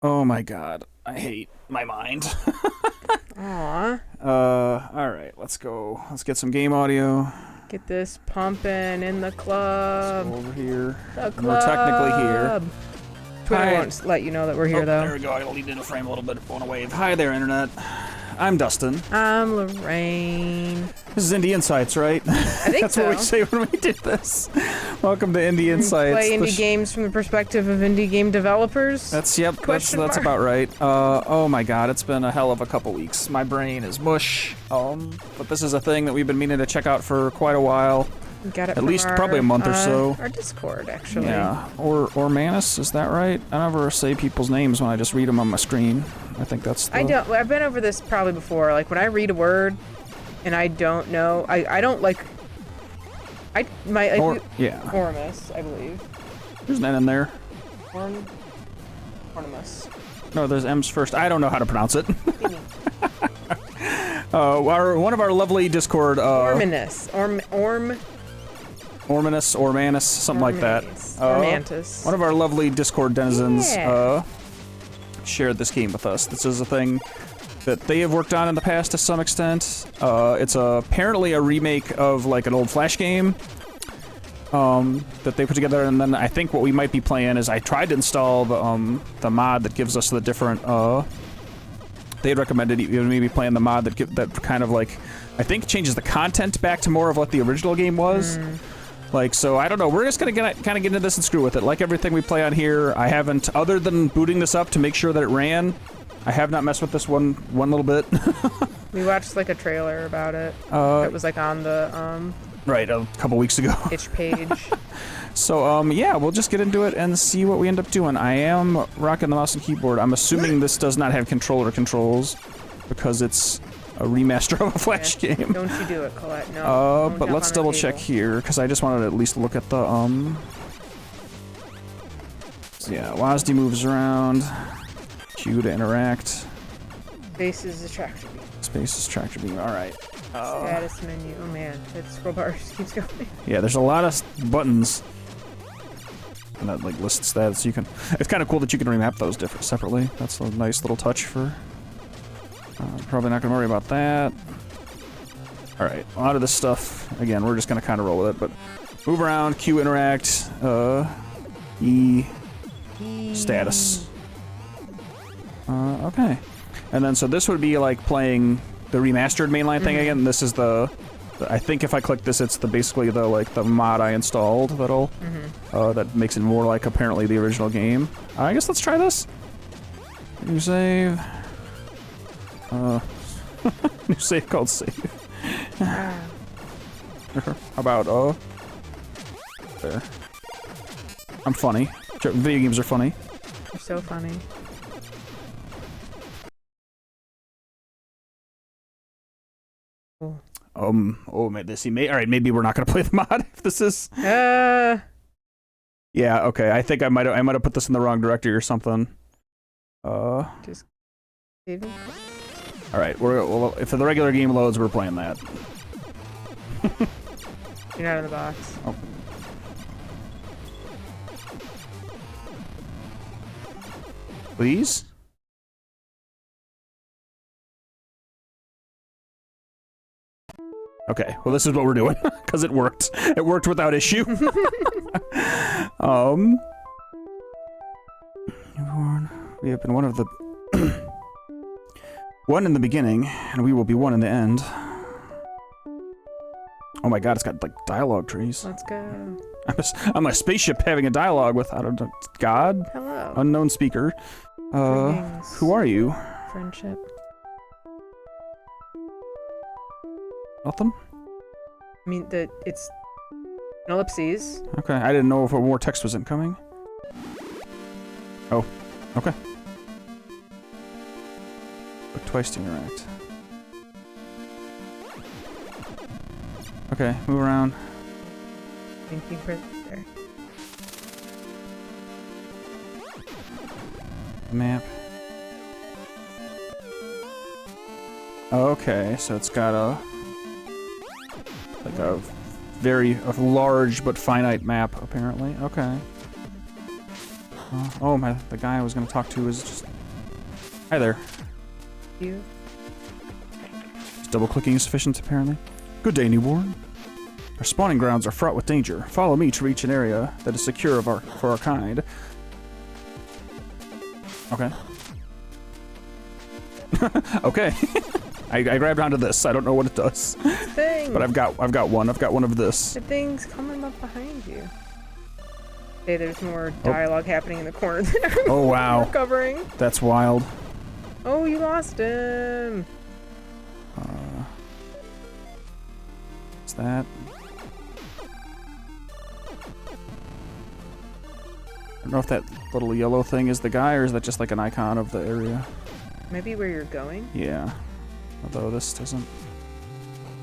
Oh my god. I hate my mind. Aw. Alright, let's go. Let's get some game audio. Get this pumping in the club. Let's go over here. The club. We're technically here. Twitter Hi. won't let you know that we're here, though. There we go. I gotta lean into the frame a little bit. On a wave. Hi there, Internet. I'm Dustin. I'm Lorraine. This is Indie Insights, right? I think That's so. what we say when we do this. Welcome to Indie Insights. Play indie games from the perspective of indie game developers. That's that's about right. Oh my god, it's been a hell of a couple weeks. My brain is mush. But this is a thing that we've been meaning to check out for quite a while. Got it At least probably a month or so. Our Discord, actually. Yeah, or Manus, is that right? I never say people's names when I just read them on my screen. I think that's the... I've been over this probably before. Like, when I read a word and I don't know, I don't like... yeah. Ormus, I believe. There's an N in there. Ormus. No, there's M's first. I don't know how to pronounce it. One of our lovely Discord... Orminus. Ormanus, something like that. Ormantis. One of our lovely Discord denizens shared this game with us. This is a thing that they have worked on in the past to some extent. It's apparently a remake of like an old Flash game that they put together, and then I think what we might be playing is I tried to install the mod that gives us the different. They had recommended maybe playing the mod that kind of like I think changes the content back to more of what the original game was. Like, so I don't know. We're just gonna kind of get into this and screw with it. Like everything we play on here, I haven't, other than booting this up to make sure that it ran, I have not messed with this one little bit. We watched like a trailer about it. It was like on the right, a couple weeks ago. itch page. So yeah, we'll just get into it and see what we end up doing. I am rocking the mouse and keyboard. I'm assuming this does not have controller controls because it's a remaster of a Flash game. Don't you do it, Colette. No. But let's double check here because I just wanted to at least look at the So yeah, WASD moves around. Q to interact. Space is a tractor beam. Space is tractor beam. All right. Status menu. Oh man, that scroll bar just keeps going. Yeah, there's a lot of buttons. And that like lists stats. You can. It's kind of cool that you can remap those separately. That's a nice little touch for. Probably not gonna worry about that. All right, a lot of this stuff. Again, we're just gonna kind of roll with it, but move around, Q interact, E status. Okay, and then so this would be like playing the remastered mainline thing again. This is the I think if I click this, it's basically the mod I installed that'll that makes it more like apparently the original game. I guess let's try this. New save. New save called save. How about there. I'm funny. Video games are funny. You're so funny. Oh, alright, maybe we're not gonna play the mod if this is. Yeah, okay. I think I might have put this in the wrong directory or something. Just saving. Alright, if the regular game loads, we're playing that. You're not in the box. Oh. Please? Okay, well this is what we're doing, because it worked. It worked without issue. We have been one of the... one in the beginning, and we will be one in the end. Oh my god, it's got, like, dialogue trees. Let's go. I'm a spaceship having a dialogue with, I don't know, God? Hello. Unknown speaker. Who are you? Friendship. Nothing? I mean, it's an ellipses. Okay, I didn't know if more text was incoming. Oh, okay. Click twice to interact. Okay, move around. Thank you for there. Map. Okay, so it's got a very large but finite map apparently. Okay. Oh, the guy I was gonna talk to is just... Hi there. You? Is double-clicking insufficient, apparently? Good day, newborn. Our spawning grounds are fraught with danger. Follow me to reach an area that is secure for our kind. Okay. Okay. I grabbed onto this. I don't know what it does. Thing. But I've got one. I've got one of this. The thing's coming up behind you. Okay, there's more dialogue happening in the corner than I remember Oh wow. covering. That's wild. Oh, you lost him. What's that? I don't know if that little yellow thing is the guy, or is that just like an icon of the area? Maybe where you're going? Yeah. Although this doesn't...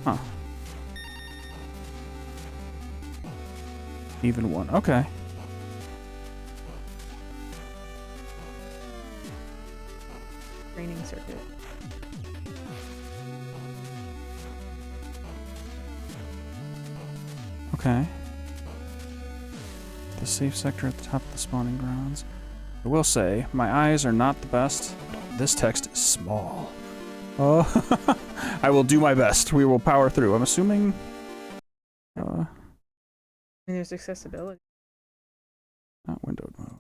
Huh. Even one. Okay. Training circuit. Okay. The safe sector at the top of the spawning grounds. I will say, my eyes are not the best. This text is small. Oh, I will do my best. We will power through. I'm assuming... And there's accessibility. Not windowed mode.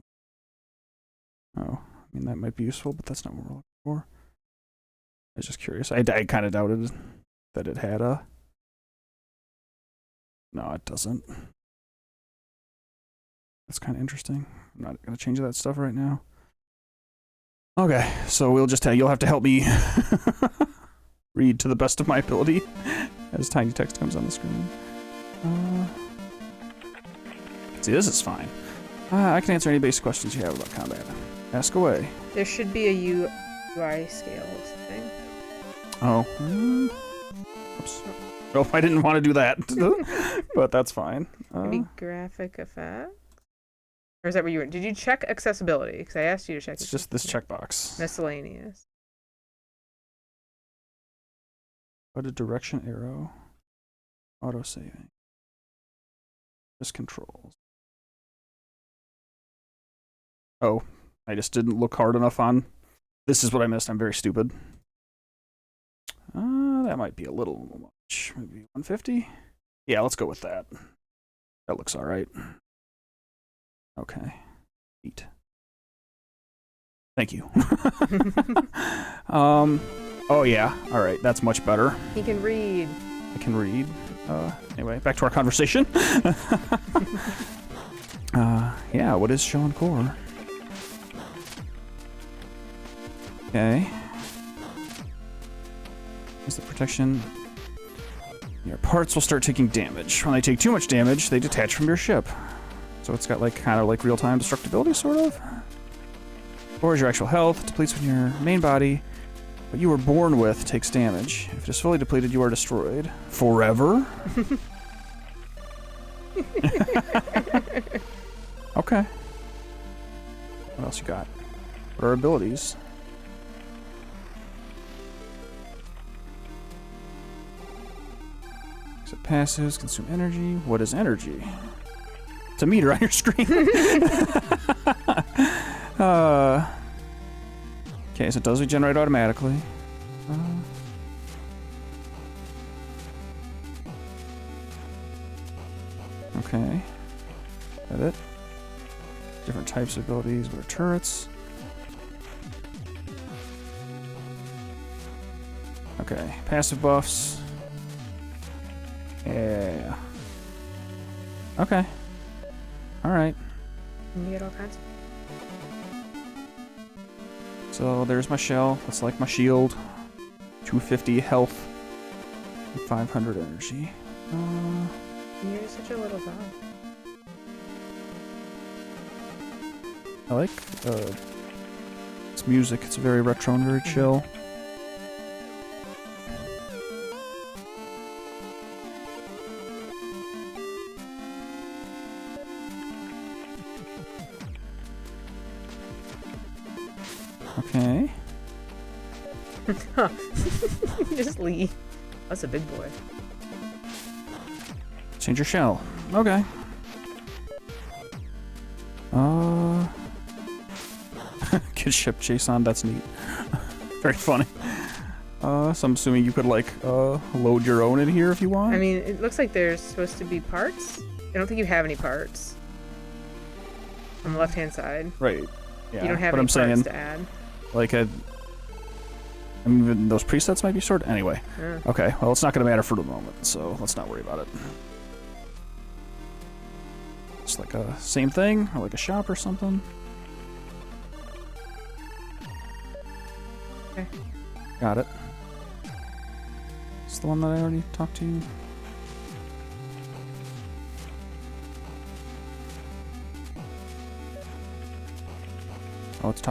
Oh, I mean, that might be useful, but that's not what we're looking for. I was just curious. I kind of doubted that it had a... No, it doesn't. That's kind of interesting. I'm not going to change that stuff right now. Okay, so we'll just you'll have to help me read to the best of my ability as tiny text comes on the screen. See, this is fine. I can answer any basic questions you have about combat. Ask away. There should be a UI scale or something. Oh. Oops. Nope, I didn't want to do that. But that's fine. Maybe graphic effect? Or is that where you were? Did you check accessibility? Because I asked you to check. It's just this checkbox. Miscellaneous. What a direction arrow. Auto saving. Just controls. Oh, I just didn't look hard enough on. This is what I missed. I'm very stupid. That might be a little much. Maybe 150? Yeah, let's go with that. That looks all right. Okay. Neat. Thank you. Oh yeah. All right. That's much better. He can read. I can read. Anyway, back to our conversation. Yeah, what is ShellCore? Okay. Is the protection... Your parts will start taking damage. When they take too much damage, they detach from your ship. So it's got like kind of like real-time destructibility, sort of. Or is your actual health depletes when your main body, what you were born with, takes damage. If it is fully depleted, you are destroyed. Forever? Okay. What else you got? What are abilities? Except passives, consume energy. What is energy? It's a meter on your screen. Okay, so it does regenerate automatically. Okay. Is that it? Different types of abilities. What are turrets? Okay, passive buffs. Yeah. Okay. Alright. You get all kinds. So there's my shell. That's like my shield. 250 health. And 500 energy. You're such a little dog. I like its music. It's very retro and very chill. Okay. Just leave. That's a big boy. Change your shell. Okay. rocket ship JSON. That's neat. Very funny. So I'm assuming you could like load your own in here if you want. I mean, it looks like there's supposed to be parts. I don't think you have any parts on the left-hand side. Right. Yeah. You don't have but any I'm parts saying, to add. like I mean, even those presets might be sorted. Anyway. Yeah. Okay. Well, it's not going to matter for the moment, so let's not worry about it. It's like a same thing, or like a shop or something. Okay. Got it. It's the one that I already talked to you. Oh, it's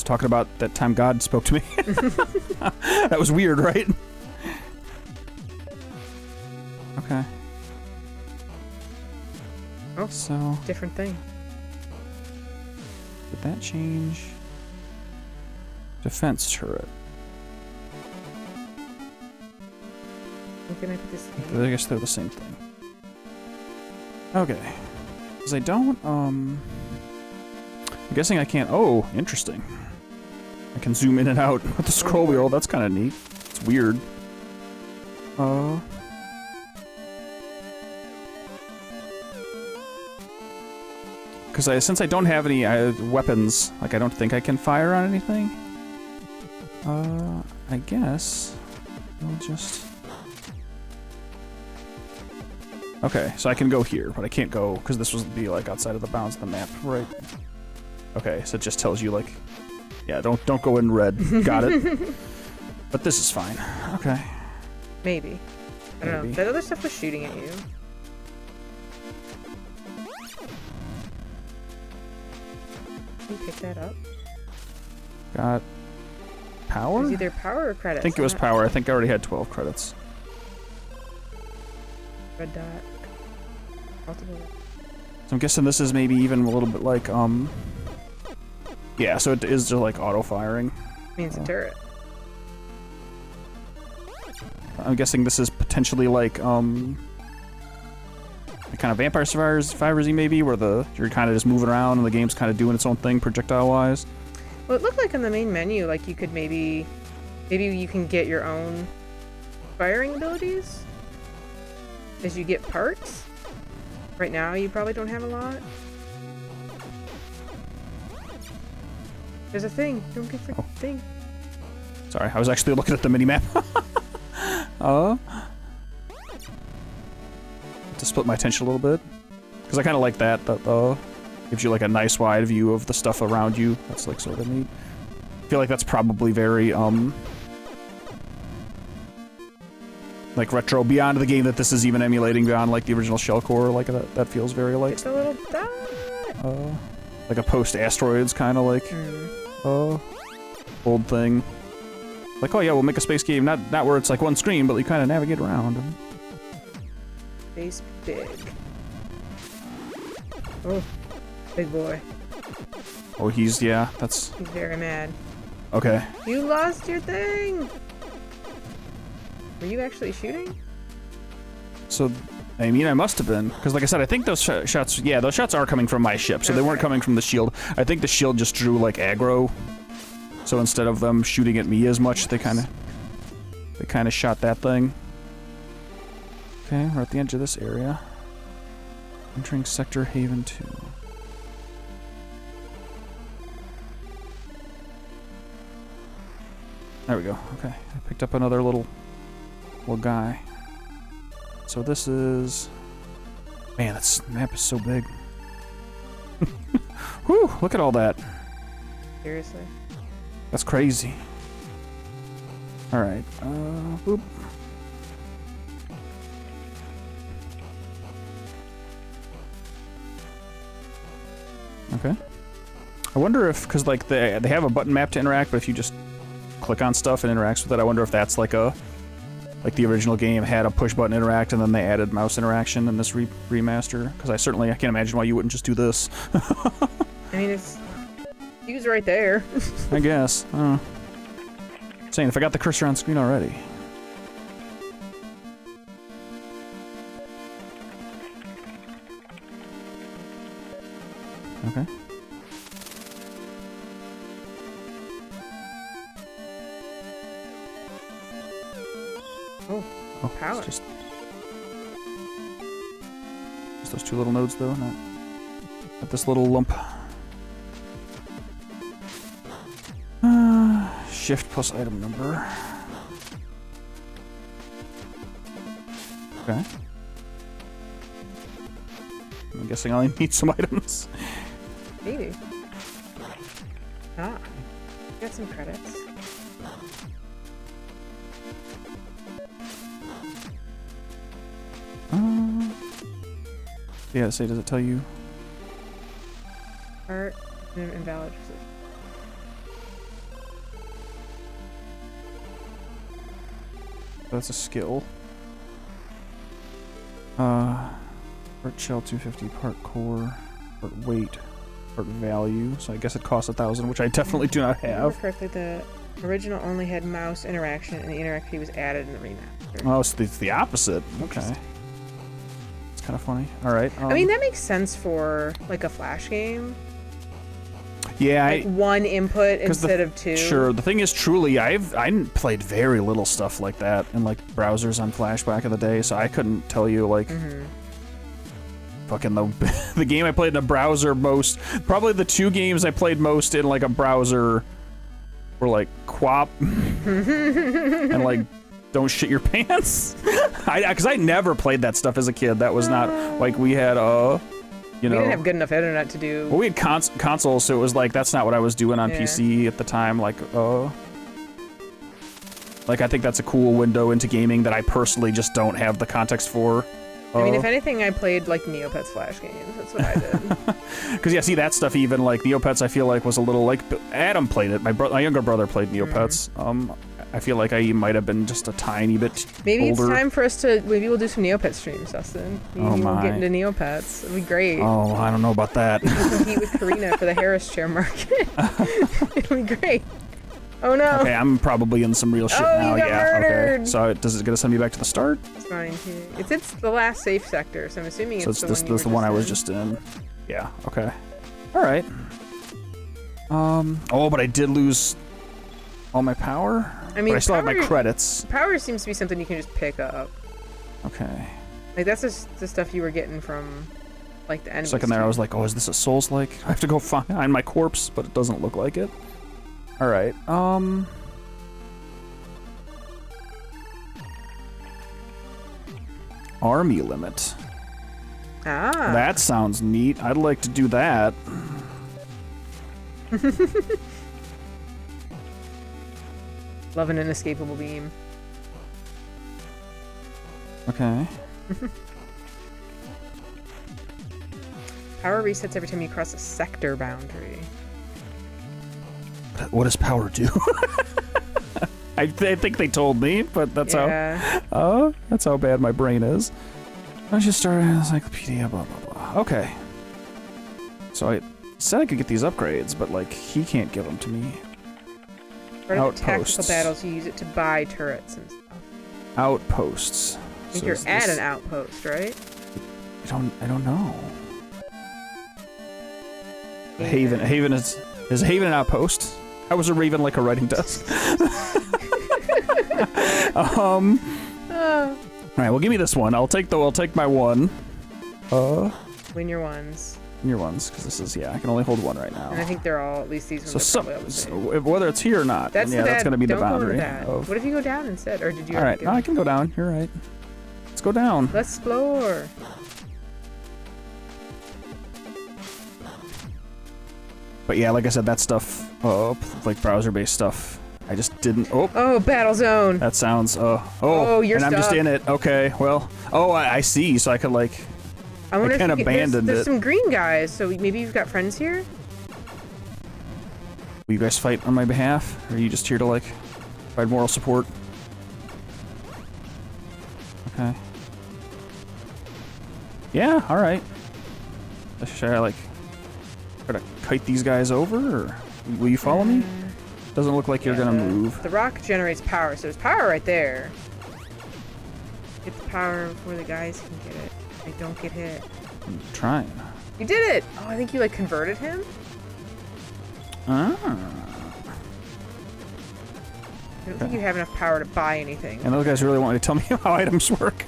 talking about that time God spoke to me. That was weird, right? Okay. Oh, so different thing. did that change? Defense turret. Can I put this I guess they're the same thing. Okay. Because I don't, I'm guessing I can't. Oh, interesting. I can zoom in and out with the scroll wheel. That's kind of neat. It's weird. Because since I don't have any weapons, like I don't think I can fire on anything. I guess I'll just. Okay, so I can go here, but I can't go because this would be like outside of the bounds of the map, right? Okay, so it just tells you like, yeah, don't go in red. Got it. But this is fine. Okay. Maybe. I don't know. That other stuff was shooting at you. Can you pick that up? Got power? It was either power or credits. I think it was power. I think I already had 12 credits. Red dot. Multiple. So I'm guessing this is maybe even a little bit like, yeah, so it is just like auto-firing. Means a turret. I'm guessing this is potentially like, kind of Vampire Survivors-y maybe, where you're kind of just moving around and the game's kind of doing its own thing projectile-wise. Well, it looked like on the main menu, like you could maybe you can get your own firing abilities as you get parts. Right now, you probably don't have a lot. There's a thing. Don't get the thing. Sorry, I was actually looking at the mini-map. To split my attention a little bit. Because I kind of like that gives you like a nice wide view of the stuff around you. That's like sort of neat. I feel like that's probably very, like retro, beyond the game that this is even emulating, beyond like the original ShellCore, like that feels very like... It's a little dot! Like a post-Asteroids kind of like, old thing. Like, oh yeah, we'll make a space game, not where it's like one screen, but you kind of navigate around. Space big. Oh, big boy. Oh, yeah, that's... He's very mad. Okay. You lost your thing! Were you actually shooting? So, I mean, I must have been. Because like I said, I think those shots... Yeah, those shots are coming from my ship, so they weren't coming from the shield. I think the shield just drew, like, aggro. So instead of them shooting at me as much, they kind of shot that thing. Okay, we're at the edge of this area. Entering Sector Haven 2. There we go. Okay, I picked up another little guy. So this is... Man, this map is so big. Whew, look at all that. Seriously? That's crazy. Alright, boop. Okay. I wonder if, because like they have a button map to interact, but if you just click on stuff and interacts with it, I wonder if that's like the original game had a push button interact and then they added mouse interaction in this remaster. Because I can't imagine why you wouldn't just do this. I mean, it's right there. I guess. Saying if I got the cursor on screen already. Okay. Oh, power. It's just those two little nodes, though, not this little lump. Shift plus item number. Okay. I'm guessing I only need some items. Maybe. Ah, got some credits. Yeah, say, does it tell you? Art invalid. That's a skill. Part shell 250, part core, part weight, part value. So I guess it costs 1,000, which I definitely do not have. Correctly, the original only had mouse interaction, and the interactivity was added in the remaster. Oh, so it's the opposite. Okay. It's kind of funny. All right. I mean, that makes sense for like a Flash game. Yeah, like one input instead of two. Sure. The thing is, truly, I played very little stuff like that in like browsers on Flash back in the day, so I couldn't tell you like fucking the game I played in a browser most. Probably the two games I played most in like a browser were like QWOP and like Don't Shit Your Pants. Because I never played that stuff as a kid. That was not like we had you know, we didn't have good enough internet to do. Well, we had consoles, so it was like that's not what I was doing on PC at the time. Like I think that's a cool window into gaming that I personally just don't have the context for. I mean, if anything, I played like Neopets Flash games. That's what I did. Because yeah, see that stuff. Even like Neopets, I feel like was a little like Adam played it. My younger brother played Neopets. I feel like I might have been just a tiny bit maybe older. It's time for us to maybe we'll do some Neopets streams, Dustin. Maybe we'll get into Neopets. It'd be great. Oh, I don't know about that. We can compete with Karina for the Harris chair market. It'd be great. Oh no. Okay, I'm probably in some real shit now. You got murdered. Okay. So does it gonna send me back to the start? It's fine. It's the last safe sector, so I'm assuming so it's the this one. This the one I was just in. Yeah. Okay. All right. Oh, but I did lose all my power. I mean, but I still have my credits. Power seems to be something you can just pick up. Okay. Like that's just the stuff you were getting from, like the enemies. Second there, I was like, oh, is this a Souls-like? I have to go find my corpse, but it doesn't look like it. All right. Army limit. Ah. That sounds neat. I'd like to do that. Love an inescapable beam. Okay. Power resets every time you cross a sector boundary. What does power do? I think they told me, but that's how. That's how bad my brain is. I just started an encyclopedia. Blah blah blah. Okay. So I said I could get these upgrades, but like he can't give them to me. Part of the tactical battles, you use it to buy turrets and stuff. Outposts. I think you're at an outpost, right? I don't know. Haven is Haven an outpost? How was a raven like a writing desk? All right, well, give me this one. I'll take my one. Win your ones. Win your ones, because this is I can only hold one right now. And I think they're all, at least these ones are probably all the same. Whether it's here or not, that's going to be the boundary. What if you go down instead, or did you? All right, no, I can go down. You're right. Let's go down. Let's explore. But yeah, like I said, that stuff, like browser-based stuff, I just didn't. Oh, battle zone. That sounds. you're and I'm just in it. Okay, well. Oh, I see. So I could like. I wonder if there's some green guys. So maybe you've got friends here. Will you guys fight on my behalf, or are you just here to like provide moral support? Okay. Yeah. All right. Should I like try to kite these guys over, or will you follow me? Doesn't look like you're gonna move. The rock generates power, so there's power right there. Get the power before the guys can get it. They don't get hit. I'm trying. You did it! Oh, I think you like converted him? Ah. I don't think you have enough power to buy anything. And those guys really want me to tell me how items work.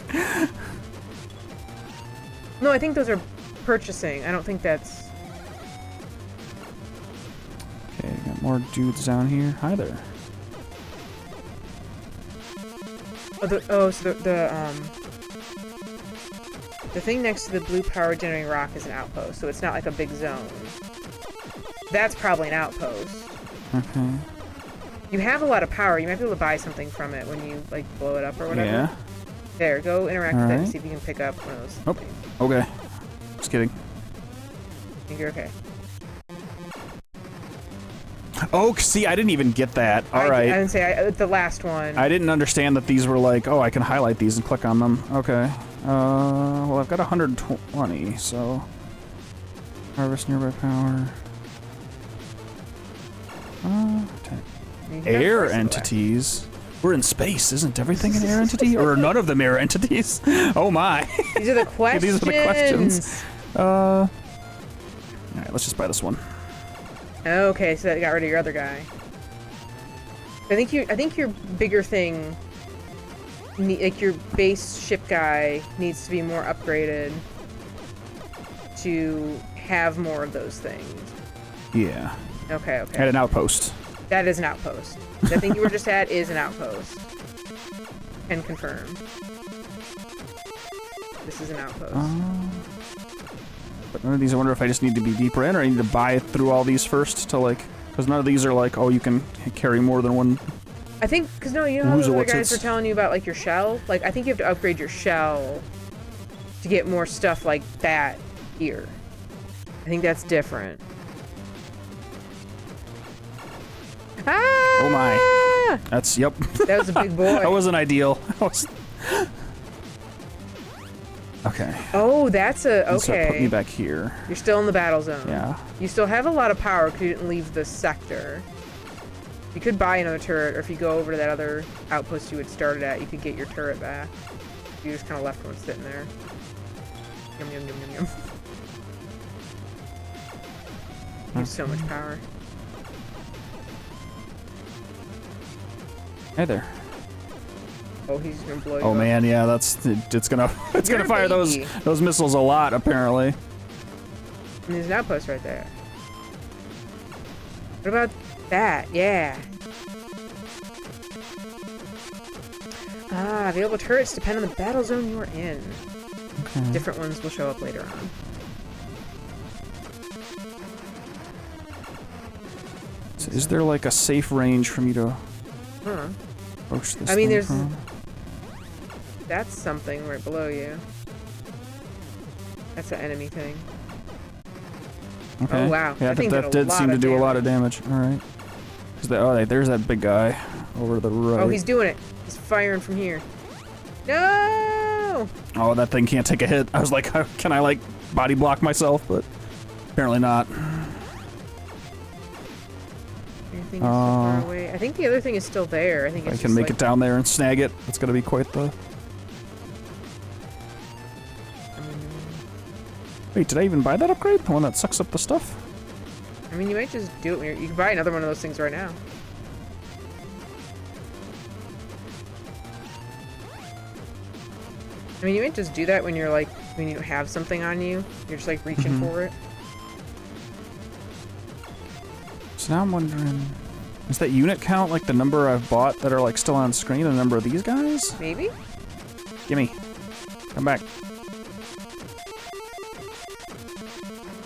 No, I think those are purchasing. I don't think that's... Okay, got more dudes down here. Hi there. Oh, so the thing next to the blue power generating rock is an outpost, so it's not like a big zone. That's probably an outpost. Okay. You have a lot of power. You might be able to buy something from it when you, like, blow it up or whatever. Yeah. There, go interact with it and Alright. see if you can pick up one of those things. Okay. Just kidding. I think you're okay. Oh, see, I didn't even get that. All I right. didn't say the last one. I didn't understand that these were like, oh, I can highlight these and click on them. Okay. Well, I've got 120, so... Harvest nearby power. Air entities. We're in space, isn't everything an air entity? Or are none of them air entities? Oh my. These are the questions. These are the questions. Alright, let's just buy this one. Okay, so that got rid of your other guy. I think your bigger thing, like your base ship guy, needs to be more upgraded to have more of those things. Yeah. Okay. At an outpost. That is an outpost. That thing you were just at is an outpost. Can confirm. This is an outpost. But none of these, I wonder if I just need to be deeper in, or I need to buy through all these first to, like... Because none of these are like, oh, you can carry more than one... I think, because no, you know how the other guys were telling you about, like, your shell? Like, I think you have to upgrade your shell to get more stuff like that here. I think that's different. Ah! Oh my. That's, yep. That was a big boy. That wasn't ideal. Okay. Oh, that's a... Okay. So put me back here. You're still in the battle zone. Yeah. You still have a lot of power because you didn't leave the sector. You could buy another turret, or if you go over to that other outpost you had started at, you could get your turret back. You just kind of left one sitting there. Yum, yum, yum, yum, yum. You have so much power. Hey there. Oh, he's gonna blow you Oh up. man, yeah, it's gonna You're fire a baby. those missiles a lot apparently. And there's an outpost right there. What about that? Yeah. Ah, available turrets depend on the battle zone you are in. Okay. Different ones will show up later on. So is there like a safe range for me to Huh. approach this? I mean, thing there's... from? That's something right below you. That's an enemy thing. Okay. Oh, wow. Yeah, that did seem to do a lot of damage. All right. There's that big guy over to the right. Oh, he's doing it. He's firing from here. No! Oh, that thing can't take a hit. I was like, can I like body block myself? But apparently not. Everything is so far away. I think the other thing is still there. I think I it's can just make like, it down there and snag it. It's gonna be quite the... Wait, did I even buy that upgrade? The one that sucks up the stuff? I mean, you might just do it when you can buy another one of those things right now. I mean, you might just do that when you're like, when you have something on you. You're just like reaching for it. So now I'm wondering, is that unit count like the number I've bought that are like still on screen, the number of these guys? Maybe? Gimme. Come back.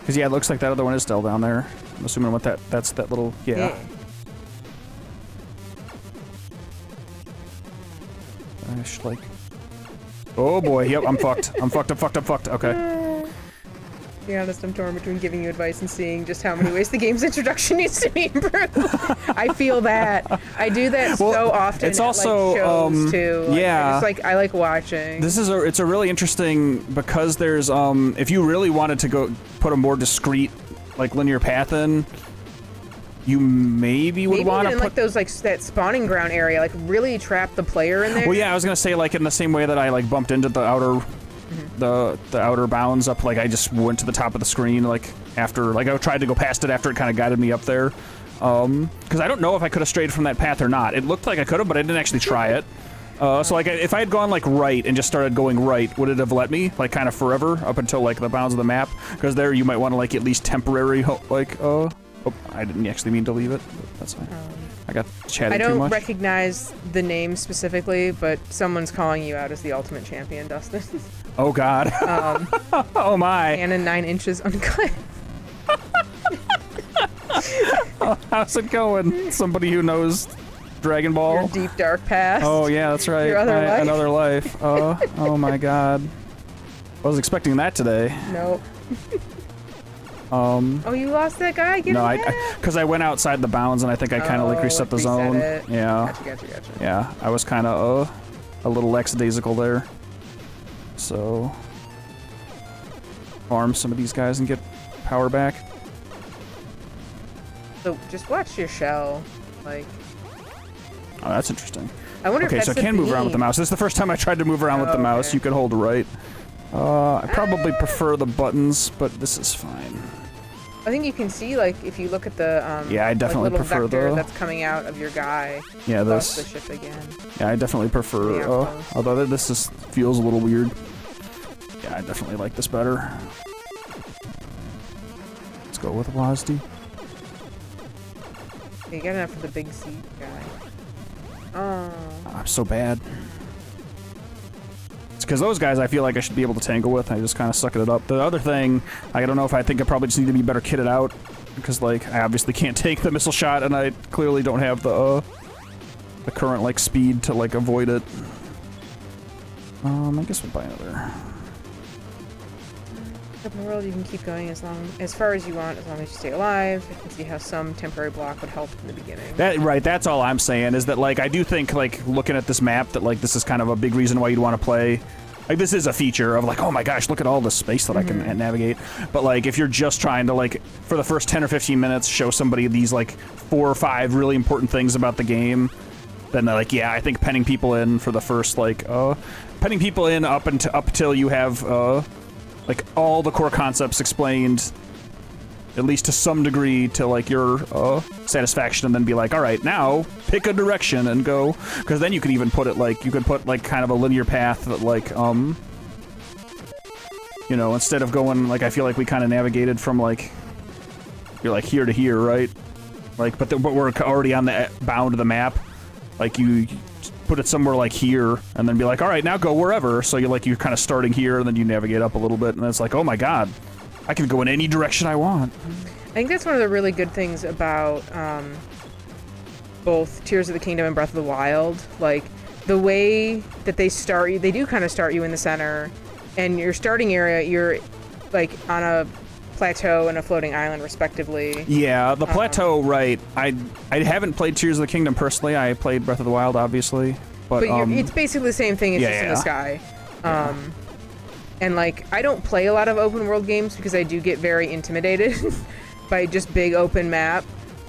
Because yeah, it looks like that other one is still down there. I'm assuming what that's that little, yeah. I should like... Oh boy, yep, I'm fucked. I'm fucked. Okay. To be honest, I'm torn between giving you advice and seeing just how many ways the game's introduction needs to be improved. I feel that. I do that so often. It's also, like, shows too. Like, yeah. I like watching. It's a really interesting, because there's, if you really wanted to go put a more discrete, like, linear path in, you maybe would want to put... like those, like, that spawning ground area, like, really trap the player in there. Well, yeah, I was gonna say, like, in the same way that I, like, bumped into the outer... The outer bounds up, like I just went to the top of the screen, like after, like I tried to go past it after it kind of guided me up there. because I don't know if I could have strayed from that path or not. It looked like I could have, but I didn't actually try it. So like, if I had gone like right and just started going right, would it have let me like kind of forever up until like the bounds of the map? Because there you might want to like at least temporary oh, I didn't actually mean to leave it. But that's fine. I got chatting too much. I don't recognize the name specifically, but someone's calling you out as the ultimate champion, Dustin. Oh God. Oh my. Cannon 9 inches uncut. Oh, how's it going? Somebody who knows Dragon Ball. Your deep dark past. Oh yeah, that's right. Your other life. Another life. Oh my God. I was expecting that today. Nope. Oh, you lost that guy? Get no, him back. because I went outside the bounds and I think I kind of like reset the zone. It. Yeah. Gotcha. Yeah, I was kind of a little lackadaisical there. So farm some of these guys and get power back. So just watch your shell, like. Oh, that's interesting. I wonder okay, if so I can move around with the mouse. This is the first time I tried to move around with the mouse. Okay. You can hold right. I probably prefer the buttons, but this is fine. I think you can see, like, if you look at the yeah, I definitely like, little prefer vector the that's coming out of your guy. Yeah, plus this. the shift again. Yeah, I definitely prefer. Although this is, feels a little weird. Yeah, I definitely like this better. Let's go with WASD. You got enough for the big seed guy. Oh. I'm so bad. It's because those guys I feel like I should be able to tangle with. I just kind of suck it up. The other thing, I don't know if I think I probably just need to be better kitted out. Because, like, I obviously can't take the missile shot, and I clearly don't have the current, like, speed to, like, avoid it. I guess we'll buy another. Open world, you can keep going as far as you want, as long as you stay alive. I can see how some temporary block would help in the beginning. Right, that's all I'm saying, is that, like, I do think, like, looking at this map, that, like, this is kind of a big reason why you'd want to play. Like, this is a feature of, like, oh my gosh, look at all the space that I can navigate. But, like, if you're just trying to, like, for the first 10 or 15 minutes, show somebody these, like, 4 or 5 really important things about the game, then, like, yeah, I think penning people in for the first, like, penning people in up till you have, like, all the core concepts explained, at least to some degree, to, like, your satisfaction, and then be like, all right, now pick a direction and go. Because then you could even put it, like, you could put, like, kind of a linear path that, like, you know, instead of going, like, I feel like we kind of navigated from, like, you're, like, here to here, right? Like, but we're already on the bound of the map. Like, you put it somewhere like here, and then be like, all right, now go wherever. So you're kind of starting here, and then you navigate up a little bit, and it's like, oh my god, I can go in any direction I want. I think that's one of the really good things about both Tears of the Kingdom and Breath of the Wild. Like, the way that they start you, they do kind of start you in the center, and your starting area, you're like on a plateau and a floating island, respectively. Yeah, the plateau, right. I haven't played Tears of the Kingdom personally. I played Breath of the Wild, obviously. But it's basically the same thing, it's just in the sky. And, like, I don't play a lot of open world games because I do get very intimidated by just big open map.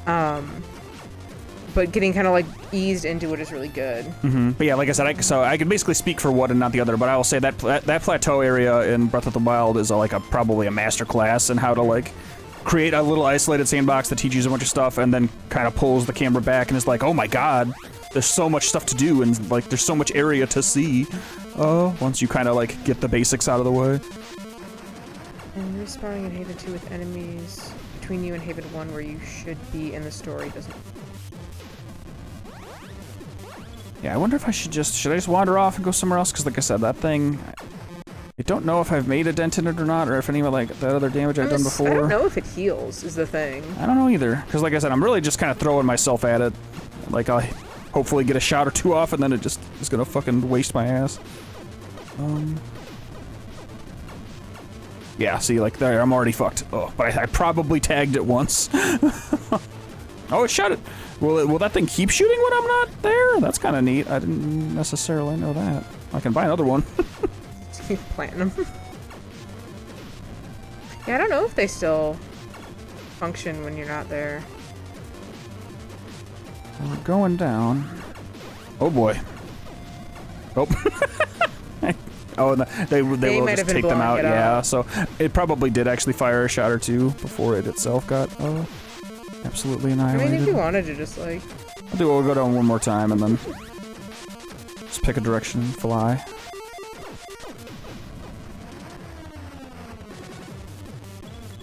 But getting kind of, like, eased into it is really good. But yeah, like I said, I can basically speak for one and not the other, but I will say that that plateau area in Breath of the Wild is probably a master class in how to, like, create a little isolated sandbox that teaches you a bunch of stuff and then kind of pulls the camera back and is like, oh my god, there's so much stuff to do and, like, there's so much area to see. Once you kind of, like, get the basics out of the way. And respawning in Haven 2 with enemies between you and Haven 1 where you should be in the story doesn't... Yeah, I wonder if I should I just wander off and go somewhere else? Because, like I said, that thing, I don't know if I've made a dent in it or not, or if any of, like, that other damage I've done before. I don't know if it heals, is the thing. I don't know either. Because, like I said, I'm really just kind of throwing myself at it. Like, I'll hopefully get a shot or two off, and then it just is going to fucking waste my ass. Yeah, see, like, there, I'm already fucked. Oh, but I probably tagged it once. Oh, it shot it. Will that thing keep shooting when I'm not there? That's kind of neat. I didn't necessarily know that. I can buy another one. Just keep planting them. Yeah, I don't know if they still function when you're not there. We're going down. Oh boy. Oh. Oh, they will just take them out. Yeah, so it probably did actually fire a shot or two before it itself got. Absolutely I annihilated. mean, if you wanted to just like... We'll go down one more time and then just pick a direction and fly.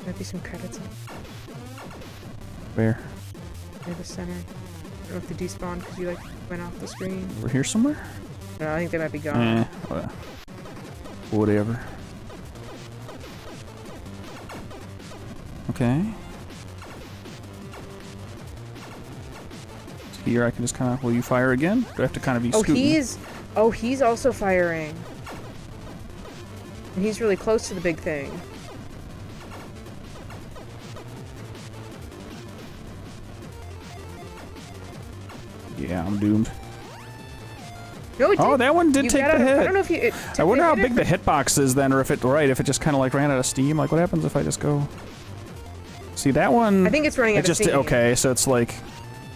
Might be some credits in Where? near the center. I don't know if they despawned because you like went off the screen. Over here somewhere? No, I think they might be gone. Whatever. Okay. So here I can just kind of... Will you fire again? Do I have to kind of be scooting? Oh, he's also firing. And he's really close to the big thing. Yeah, I'm doomed. No, it did. Oh, that one did take the hit. I don't know if you... I wonder how big the hitbox is then, or if it... Right, if it just kind of like ran out of steam. Like, what happens if I just go... See, that one... I think it's running out of steam. Okay, so it's like...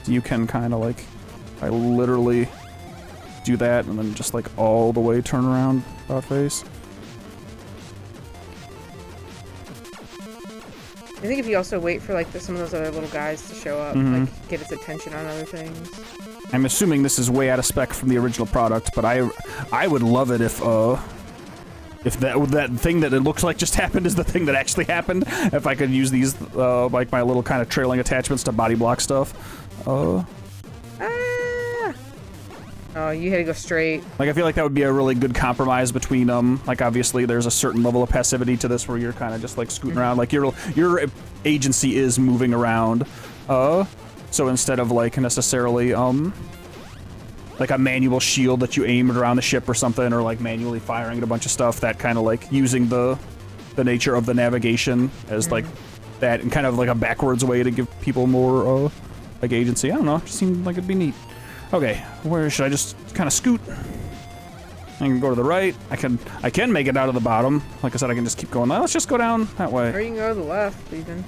You can kind of like... I literally do that and then just like all the way turn around about face. I think if you also wait for like some of those other little guys to show up, like get its attention on other things. I'm assuming this is way out of spec from the original product, but I would love it if that thing that it looks like just happened is the thing that actually happened. If I could use these like my little kind of trailing attachments to body block stuff. Oh, you had to go straight. Like, I feel like that would be a really good compromise between like obviously there's a certain level of passivity to this where you're kind of just like scooting around, like your agency is moving around. So instead of like necessarily like a manual shield that you aim around the ship or something, or like manually firing at a bunch of stuff, that kind of like using the nature of the navigation as like that, and kind of like a backwards way to give people more like agency. I don't know, it just seemed like it'd be neat. Okay, where should I just kind of scoot? I can go to the right. I can make it out of the bottom. Like I said, I can just keep going. Let's just go down that way. Or you can go to the left, even.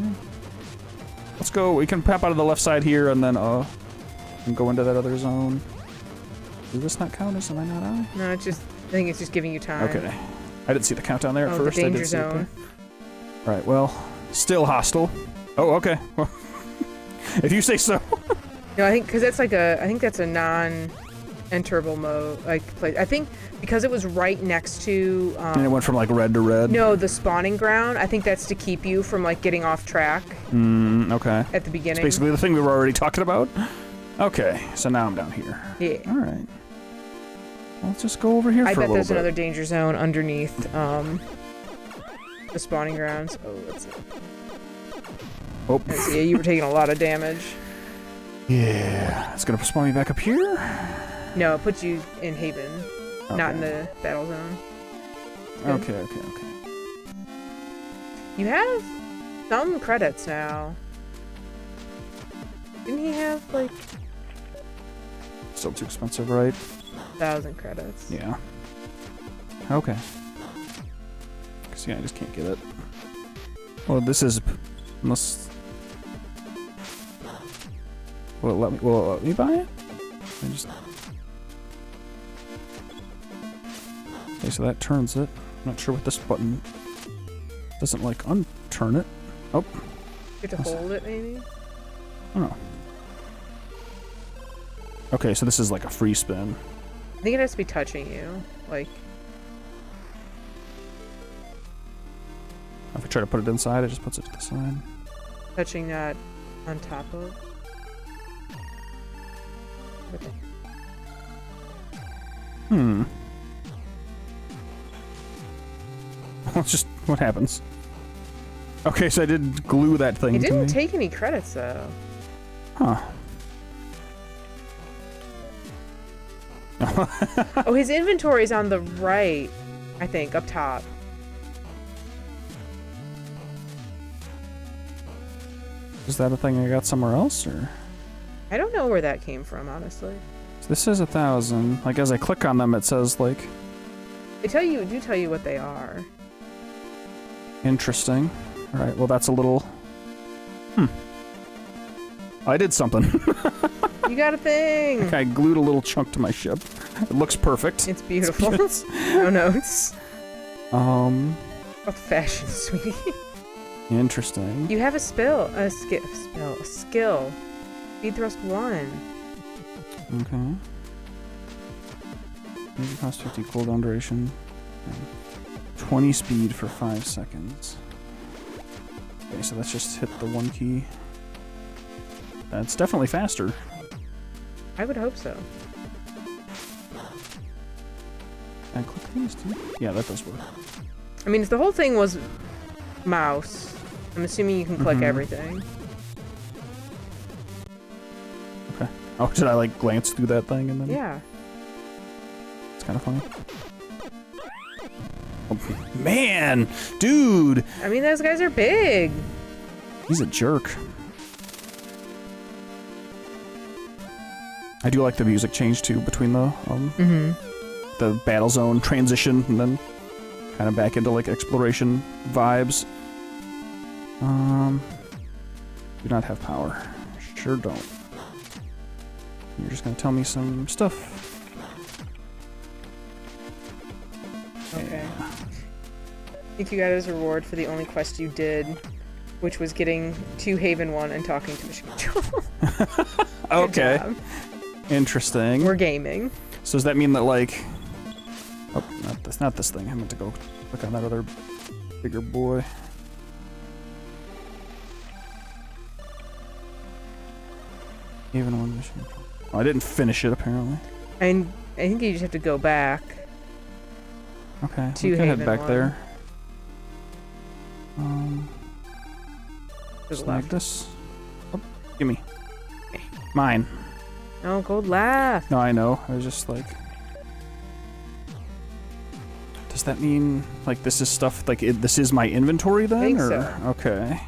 Yeah. Let's go. We can pop out of the left side here and then and go into that other zone. Does this not count as am I not on? No, it's just. I think it's just giving you time. Okay. I didn't see the countdown there at first. The danger I did zone. See it. Right. Well, still hostile. Oh, okay. Well, if you say so. No, I think because that's like I think that's a non-enterable mode, like place. I think because it was right next to. And it went from like red to red. No, the spawning ground. I think that's to keep you from like getting off track. Okay. At the beginning. It's basically the thing we were already talking about. Okay, so now I'm down here. Yeah. All right. Let's just go over here for a little bit. I bet there's another danger zone underneath the spawning grounds. Oh, let's see. Oh. Yeah, you were taking a lot of damage. Yeah, it's gonna spawn me back up here? No, it puts you in Haven, not in the battle zone. Okay. You have some credits now. Didn't he have, like... Still too expensive, right? 1,000 credits. Yeah. Okay. Because, yeah, I just can't get it. Well, this is... Unless... Will it let me buy it? I just... Okay, so that turns it. I'm not sure what this button... Doesn't, like, unturn it. Oh. You have to hold it, maybe? I don't know. Okay, so this is like a free spin. I think it has to be touching you. Like... If I try to put it inside, it just puts it to the side. Touching that on top of... That's just what happens. Okay, so I did glue that thing. It didn't take any credits though. Huh. Oh, his inventory is on the right, I think, up top. Is that a thing I got somewhere else, or? I don't know where that came from, honestly. So this is 1,000. Like, as I click on them, it says, like... They do tell you what they are. Interesting. Alright, well, that's a little... I did something. You got a thing! Like I glued a little chunk to my ship. It looks perfect. It's beautiful. No notes. About the fashion, sweetie. Interesting. You have a skill. Speed thrust 1. Okay. Maybe cost 50 cooldown duration. 20 speed for 5 seconds. Okay, so let's just hit the 1 key. That's definitely faster. I would hope so. Can I click these too? Yeah, that does work. I mean, if the whole thing was mouse, I'm assuming you can click everything. Okay. Oh, should I like glance through that thing and then? Yeah. It's kind of funny. Oh, man, dude. I mean, those guys are big. He's a jerk. I do like the music change too between the the battle zone transition and then kind of back into like exploration vibes. Do not have power. Sure don't. You're just gonna tell me some stuff. Okay. I think you got as a reward for the only quest you did, which was getting to Haven 1 and talking to Machine Control. Okay. Interesting. We're gaming. So does that mean that like... Oh, not this thing. I meant to go click on that other bigger boy. Even one mission. Oh, I didn't finish it apparently. And I think you just have to go back. Okay, To we can head Haven back 1. there. To the Snag left. this. Oh, gimme. Mine. No, gold left. No, I know. I was just like... Does that mean, like, this is stuff, like, this is my inventory then? I think or? so. Okay.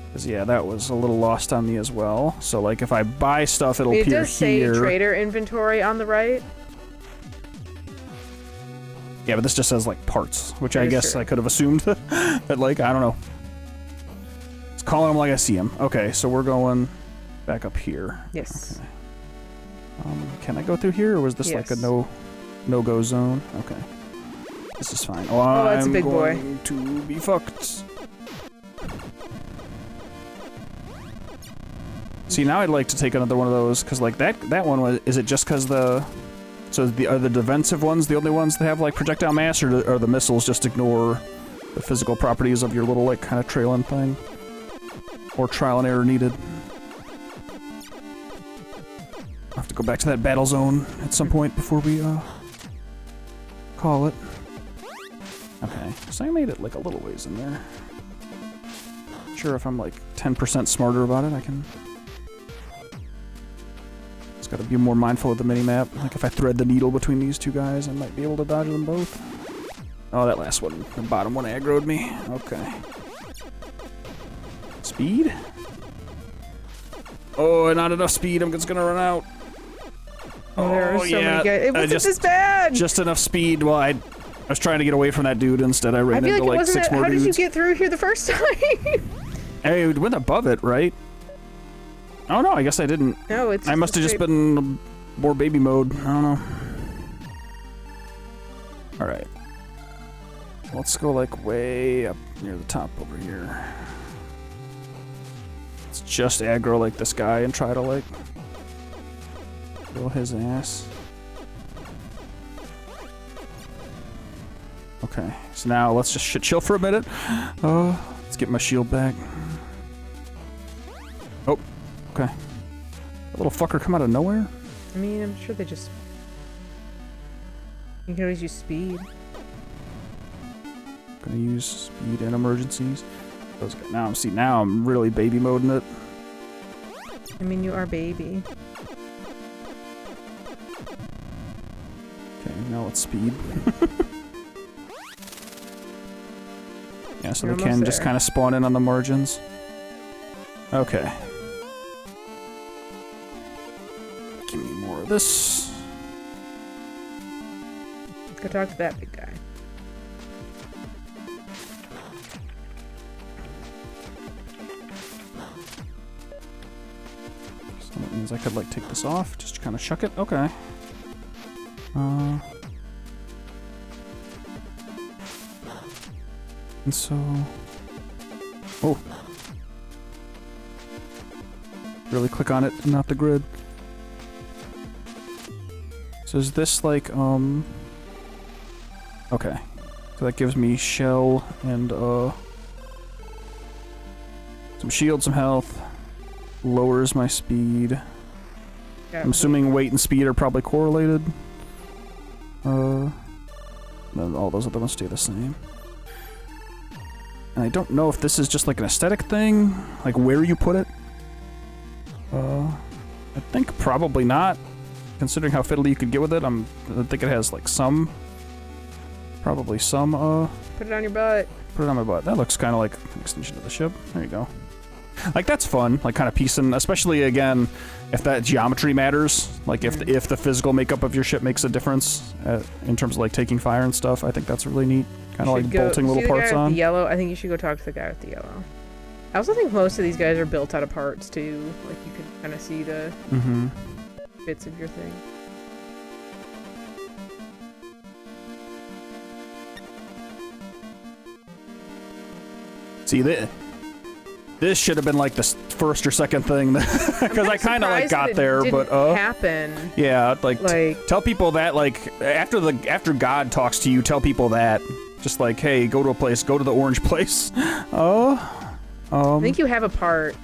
Because, yeah, that was a little lost on me as well. So, like, if I buy stuff, it'll It appear does say here. trader inventory on the right. Yeah, but this just says, like, parts, which That I is guess true. I could have assumed that, like, I don't know. It's calling them like I see them. Okay, so we're going back up here. Yes. Okay. Can I go through here, or was this like a Yes. no-go zone? Okay. This is fine. Oh, that's a big boy. I'm going to be fucked. See, now I'd like to take another one of those, because, like, that one was... Is it just because the... So are the defensive ones the only ones that have, like, projectile mass, or are the missiles just ignore the physical properties of your little, like, kind of trailing thing? Or trial and error needed? I'll have to go back to that battle zone at some point before we, call it. Okay, so I made it, like, a little ways in there. Sure, if I'm, like, 10% smarter about it, I can... Just gotta be more mindful of the mini-map. Like, if I thread the needle between these two guys, I might be able to dodge them both. Oh, that last one, the bottom one aggroed me. Okay. Speed? Oh, not enough speed, I'm just gonna run out. Oh, there are so many guys. It wasn't this bad. Just enough speed. Well, I was trying to get away from that dude. Instead, I ran into like 6 more How dudes. did you get through here the first time? Hey, we went above it, right? Oh no, I guess I didn't. No, it's. I must have just been more baby mode. I don't know. All right. Let's go like way up near the top over here. Let's just aggro like this guy and try to like kill his ass. Okay, so now let's just shit chill for a minute. Let's get my shield back. Oh, okay. That little fucker come out of nowhere? I mean, I'm sure they just. You can always use speed. Gonna use speed in emergencies. Those guys, now I'm really baby moding it. I mean, you are baby. Okay, now let's speed. Yeah, so You're they can almost just there. kind of spawn in on the margins. Okay. Give me more of this. Let's go talk to that big guy. So that means I could like take this off, just kind of shuck it. Okay. And so Oh. Really click on it, not the grid. So is this like, okay. So that gives me shell and, some shield, some health. Lowers my speed. Yeah, I'm assuming weight and speed are probably correlated. Then all those other ones stay the same. And I don't know if this is just like an aesthetic thing, like where you put it. I think probably not, considering how fiddly you could get with it. I think it has like some, probably some, Put it on your butt. Put it on my butt. That looks kind of like an extension of the ship. There you go. Like, that's fun, like kind of piecing, especially again, if that geometry matters, like if the physical makeup of your ship makes a difference in terms of like taking fire and stuff. I think that's really neat. Kind of like bolting little parts on. The yellow. I think you should go talk to the guy with the yellow. I also think most of these guys are built out of parts too. Like you can kind of see the bits of your thing. See, this should have been like the first or second thing because I kind of like got there, but happen. Yeah, like tell people that, like after God talks to you, tell people that. Just like, hey, go to a place, go to the orange place. I think you have a part.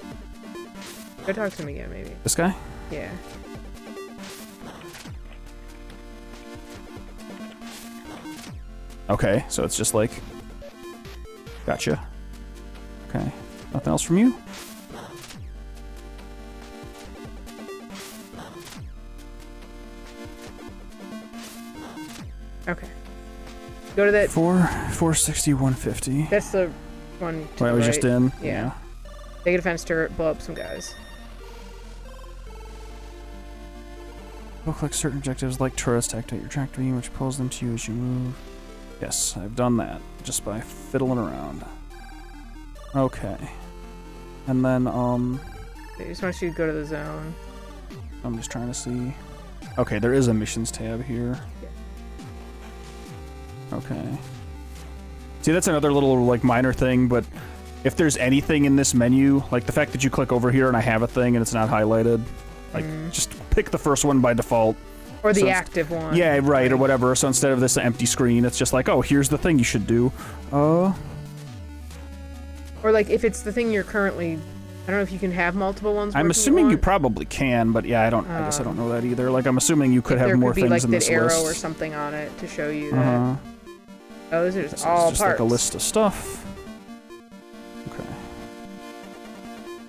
Go talk to him again, maybe. This guy? Yeah. Okay, so it's just like, gotcha. Okay, nothing else from you? Okay. Go to that. 460, 150. That's the one. To I was just in. Yeah. Take a defense turret, blow up some guys. Look like certain objectives like turrets to activate your tractor beam, which pulls them to you as you move. Yes, I've done that just by fiddling around. Okay. And then, I just want you to go to the zone. I'm just trying to see. Okay, there is a missions tab here. Yeah. Okay. See, that's another little, like, minor thing, but if there's anything in this menu, like the fact that you click over here and I have a thing and it's not highlighted, like, just pick the first one by default. Or the active one. Yeah, right, or whatever. So instead of this empty screen, it's just like, oh, here's the thing you should do. Or like, if it's the thing you're currently... I don't know if you can have multiple ones. I'm assuming you probably can, but yeah, I guess I don't know that either. Like, I'm assuming you could have more things in this list. There could be like the arrow or something on it to show you that. Oh, those are just all just parts. Like a list of stuff. Okay.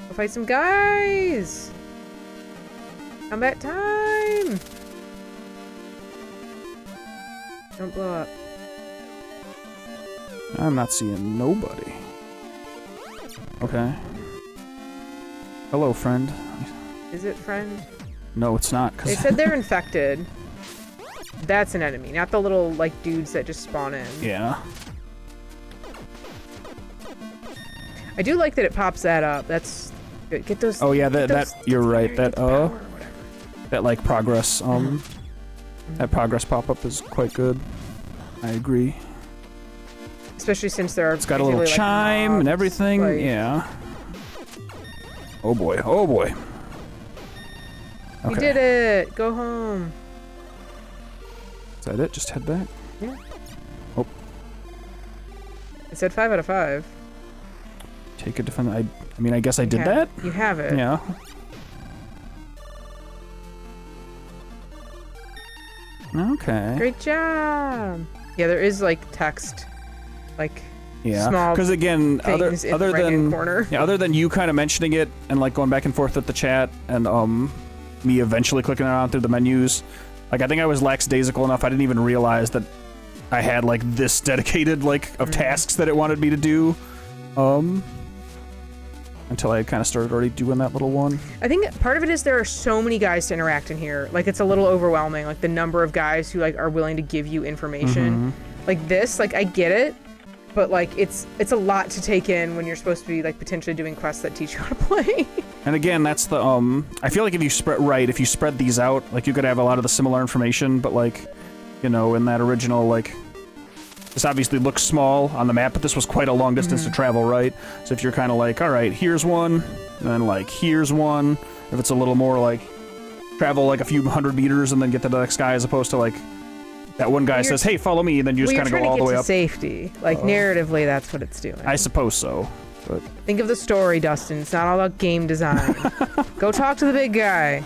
Go fight some guys. Combat time. Don't blow up. I'm not seeing nobody. Okay. Hello, friend. Is it friend? No, it's not. They said they're infected. That's an enemy, not the little, like, dudes that just spawn in. Yeah. I do like that it pops that up. That's good. Get those... Oh, yeah, that you're right. That, that, like, progress, that progress pop-up is quite good. I agree. Especially since there are... It's got a little chime and everything, like... yeah. Oh boy, oh boy. Okay. You did it! Go home. Is that it? Just head back? Yeah. Oh. It said 5 out of 5. Take a defense. I mean, I guess I did that? You have it. Yeah. Okay. Great job! Yeah, there is, like, text. Like... Yeah, because again, other than you kind of mentioning it and like going back and forth with the chat and me eventually clicking around through the menus, like I think I was lackadaisical enough I didn't even realize that I had like this dedicated like of tasks that it wanted me to do, until I kind of started already doing that little one. I think part of it is there are so many guys to interact in here. Like it's a little overwhelming, like the number of guys who like are willing to give you information. Like this, like I get it. But like it's a lot to take in when you're supposed to be like potentially doing quests that teach you how to play. And again, that's the I feel like if you spread these out, like you could have a lot of the similar information, but like, you know, in that original like This obviously looks small on the map, but this was quite a long distance to travel, right? So if you're kind of like, all right, here's one, and then like here's one. If it's a little more like travel like a few hundred meters and then get to the next guy, as opposed to like that one guy says, "Hey, follow me," and then you just kind of go all the way up. Safety, like narratively, that's what it's doing. I suppose so. But think of the story, Dustin. It's not all about game design. Go talk to the big guy.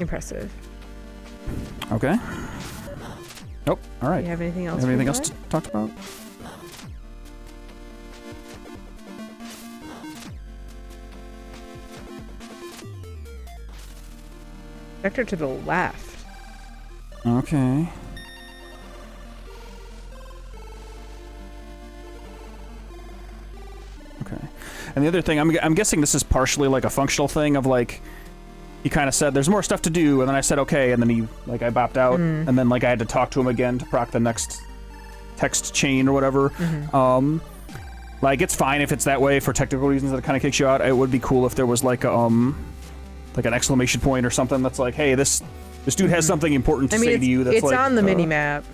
Impressive. Okay. Nope. All right. Do you have anything else? Anything else to talk about? Vector to the left. Okay. Okay. And the other thing, I'm guessing this is partially like a functional thing of like, he kind of said, there's more stuff to do, and then I said, okay, and then he, like, I bopped out, and then, like, I had to talk to him again to proc the next text chain or whatever. Like, it's fine if it's that way for technical reasons that it kind of kicks you out. It would be cool if there was, like, an exclamation point or something that's like, hey, this dude has something important to say to you that's it's like... on the mini-map.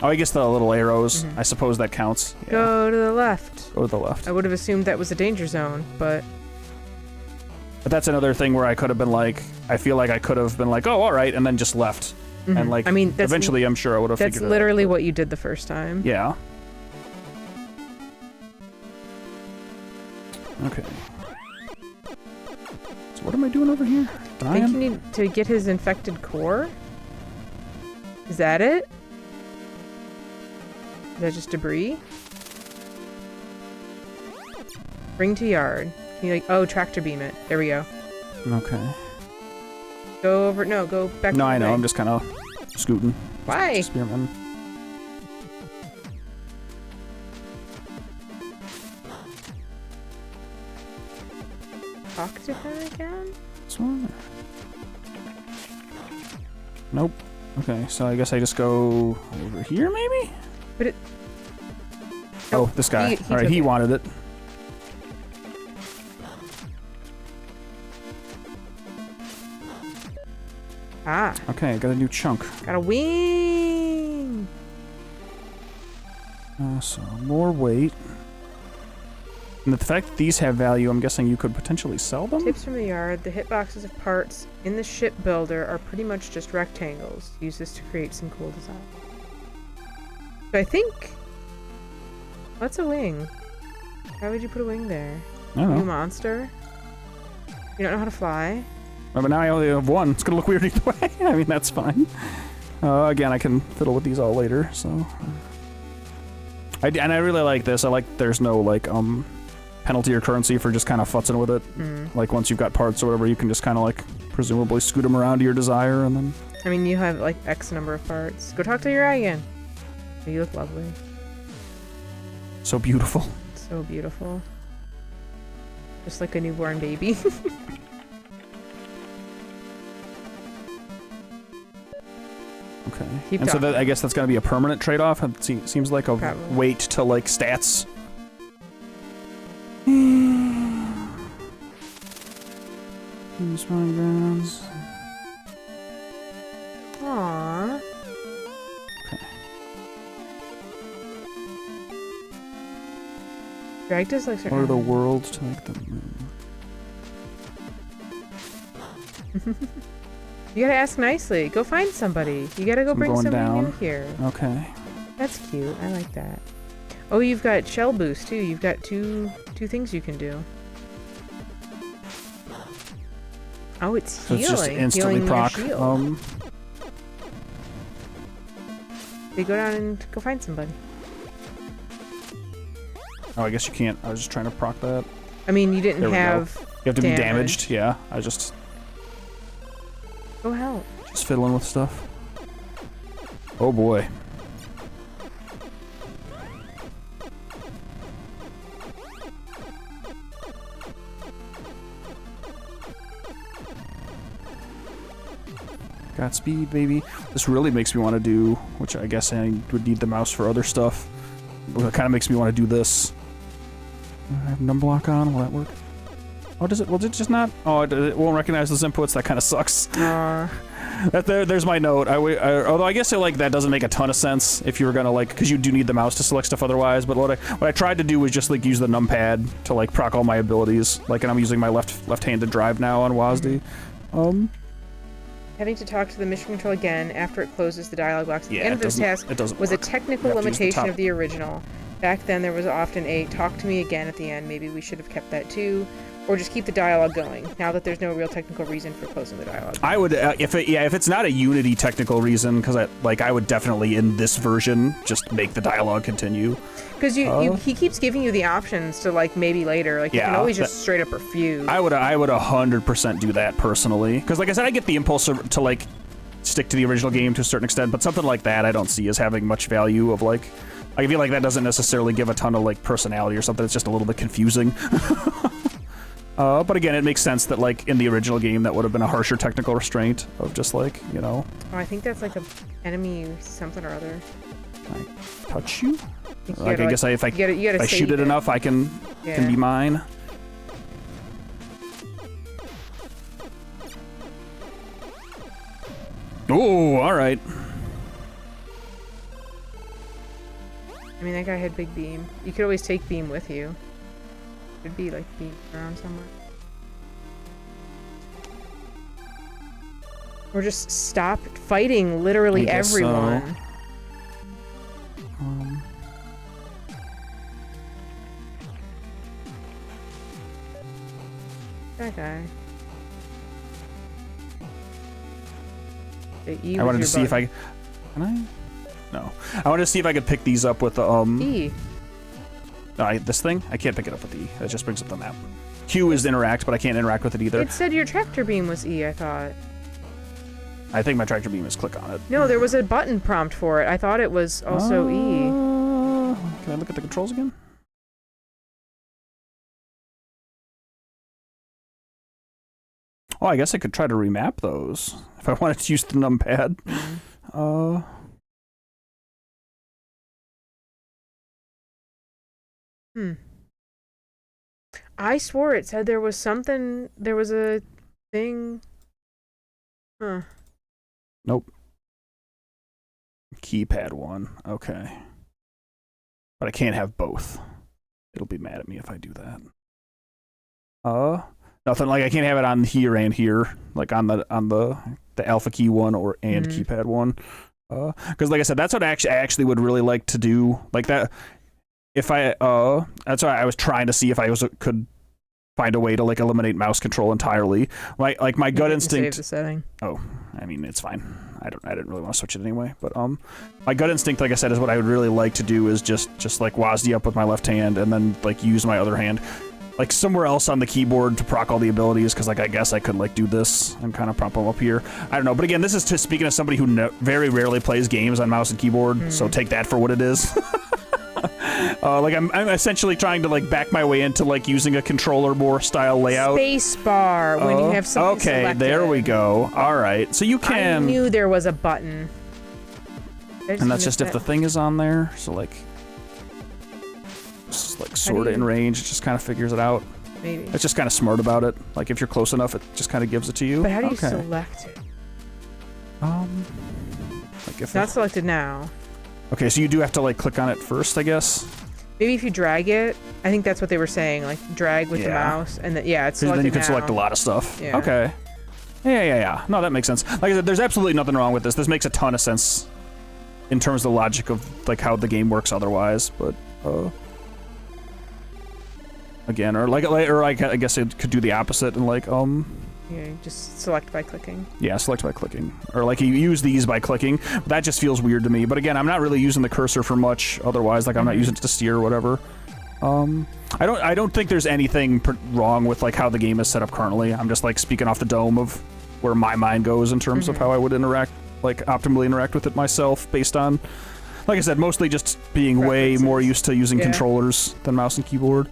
Oh, I guess the little arrows. I suppose that counts. Yeah. Go to the left. Go to the left. I would have assumed that was a danger zone, but... But that's another thing where I could have been like, I feel like I could have been like, oh, all right, and then just left. And like, I mean, eventually I'm sure I would have figured it out. That's literally what you did the first time. Yeah. Okay. So what am I doing over here? Dying? I think you need to get his infected core. Is that it? Is that just debris? Bring to yard. Can you tractor beam it. There we go. Okay. Go over, no, go back. No, I know, I'm just kind of scooting. Why? Spearman. Talk to him again? This one? Nope. Okay, so I guess I just go over here, maybe? But it... Oh, this guy. Alright, he wanted it. Ah. Okay, I got a new chunk. Got a wing! So, more weight. And the fact that these have value, I'm guessing you could potentially sell them? Tips from the yard. The hitboxes of parts in the ship builder are pretty much just rectangles. Use this to create some cool design. So I think... What's a wing? Why would you put a wing there? I don't know. You monster? You don't know how to fly? But now I only have one. It's gonna look weird either way. I mean, that's fine. Again, I can fiddle with these all later, so... And I really like this. I like there's no, like, penalty or currency for just kind of futzing with it. Like, once you've got parts or whatever, you can just kind of, like, presumably scoot them around to your desire, and then... I mean, you have, like, X number of parts. Go talk to your eye again. You look lovely. So beautiful. So beautiful. Just like a newborn baby. Okay. Keep and talking. so that, I guess that's going to be a permanent trade-off. It seems like a Probably. weight to, like, stats. Spawning grounds. Aww. Okay. Drag does like What are the worlds to make them move? You gotta ask nicely. Go find somebody. You gotta go bring going somebody down. new here. Okay. That's cute. I like that. Oh, you've got shell boost too. You've got two things you can do. Oh, it's So healing. it's just instantly healing proc. your shield. You go down and go find somebody. Oh, I guess you can't. I was just trying to proc that. I mean, you didn't There we go. have. You have to be damaged. Yeah. I just Go help. fiddling with stuff. Oh boy. Got speed, baby. This really makes me want to do, which I guess I would need the mouse for other stuff. It kind of makes me want to do this. I have num block on. Will that work? Oh, does it? Will it just not? Oh, it won't recognize those inputs. That kind of sucks. There's my note. Although I guess like that doesn't make a ton of sense if you were gonna like, because you do need the mouse to select stuff otherwise. But what I tried to do was just like use the numpad to like proc all my abilities. Like, and I'm using my left-handed drive now on WASD. Having to talk to the mission control again after it closes the dialog box at the end of this task was a technical limitation of the original. Back then, there was often a "talk to me again" at the end. Maybe we should have kept that too. Or just keep the dialogue going, now that there's no real technical reason for closing the dialogue. I would, if it's not a Unity technical reason, because I would definitely, in this version, just make the dialogue continue. Because he keeps giving you the options to, like, maybe later. Like, you can always just straight up refuse. I would 100% do that, personally. Because, like I said, I get the impulse to, like, stick to the original game to a certain extent, but something like that I don't see as having much value of, like... I feel like that doesn't necessarily give a ton of, like, personality or something. It's just a little bit confusing. But again, it makes sense that, like, in the original game, that would have been a harsher technical restraint of just, like, you know... Oh, I think that's, like, a enemy something or other. Can I touch you? Like, I guess if I shoot it enough, I can be mine. Oh, alright. I mean, that guy had big beam. You could always take beam with you. Could be like beam around somewhere. Or just stop fighting literally everyone. So. That guy. I wanted to see if I... Can I? No. I wanted to see if I could pick these up with the, E. No, this thing? I can't pick it up with E. It just brings up the map. Q is interact, but I can't interact with it either. It said your tractor beam was E, I thought. I think my tractor beam is click on it. No, there was a button prompt for it. I thought it was also E. Can I look at the controls again? Oh, I guess I could try to remap those if I wanted to use the numpad. I swore it said there was something, there was a thing. Huh. Nope. Keypad 1. Okay. But I can't have both. It'll be mad at me if I do that. Nothing, like I can't have it on here and here, like on the alpha key 1 and keypad 1. Because like I said, that's what I actually would really like to do. Like that, if I that's why I was trying to see if I could find a way to like eliminate mouse control entirely. Like my gut instinct. Save the setting. Oh, I mean it's fine. I didn't really want to switch it anyway. But my gut instinct, like I said, is what I would really like to do is just like WASD up with my left hand and then like use my other hand like somewhere else on the keyboard to proc all the abilities, because like I guess I could like do this and kind of prop them up here. I don't know, but again, this is just speaking as somebody who very rarely plays games on mouse and keyboard, so take that for what it is. Like I'm essentially trying to like back my way into like using a controller more style layout. Space bar when you have something selected. There we go. All right, so you can. I knew there was a button. And that's just if the thing is on there. So like, like sort of in range, it just kind of figures it out. Maybe. It's just kind of smart about it. Like if you're close enough, it just kind of gives it to you. But how do you select it? Like if it's not selected now. Okay, so you do have to like click on it first, I guess. Maybe if you drag it, I think that's what they were saying. Like drag with the mouse, and then it's selected. Then you can select a lot of stuff. Yeah. Okay. Yeah. No, that makes sense. Like I said, there's absolutely nothing wrong with this. This makes a ton of sense in terms of the logic of like how the game works otherwise, but again, or I guess it could do the opposite and like yeah, just select by clicking. Yeah, select by clicking, or like you use these by clicking. That just feels weird to me. But again, I'm not really using the cursor for much otherwise. Like I'm not using it to steer or whatever. I don't think there's anything wrong with like how the game is set up currently. I'm just like speaking off the dome of where my mind goes in terms of how I would optimally interact with it myself, based on, like I said, mostly just being way more used to using controllers than mouse and keyboard.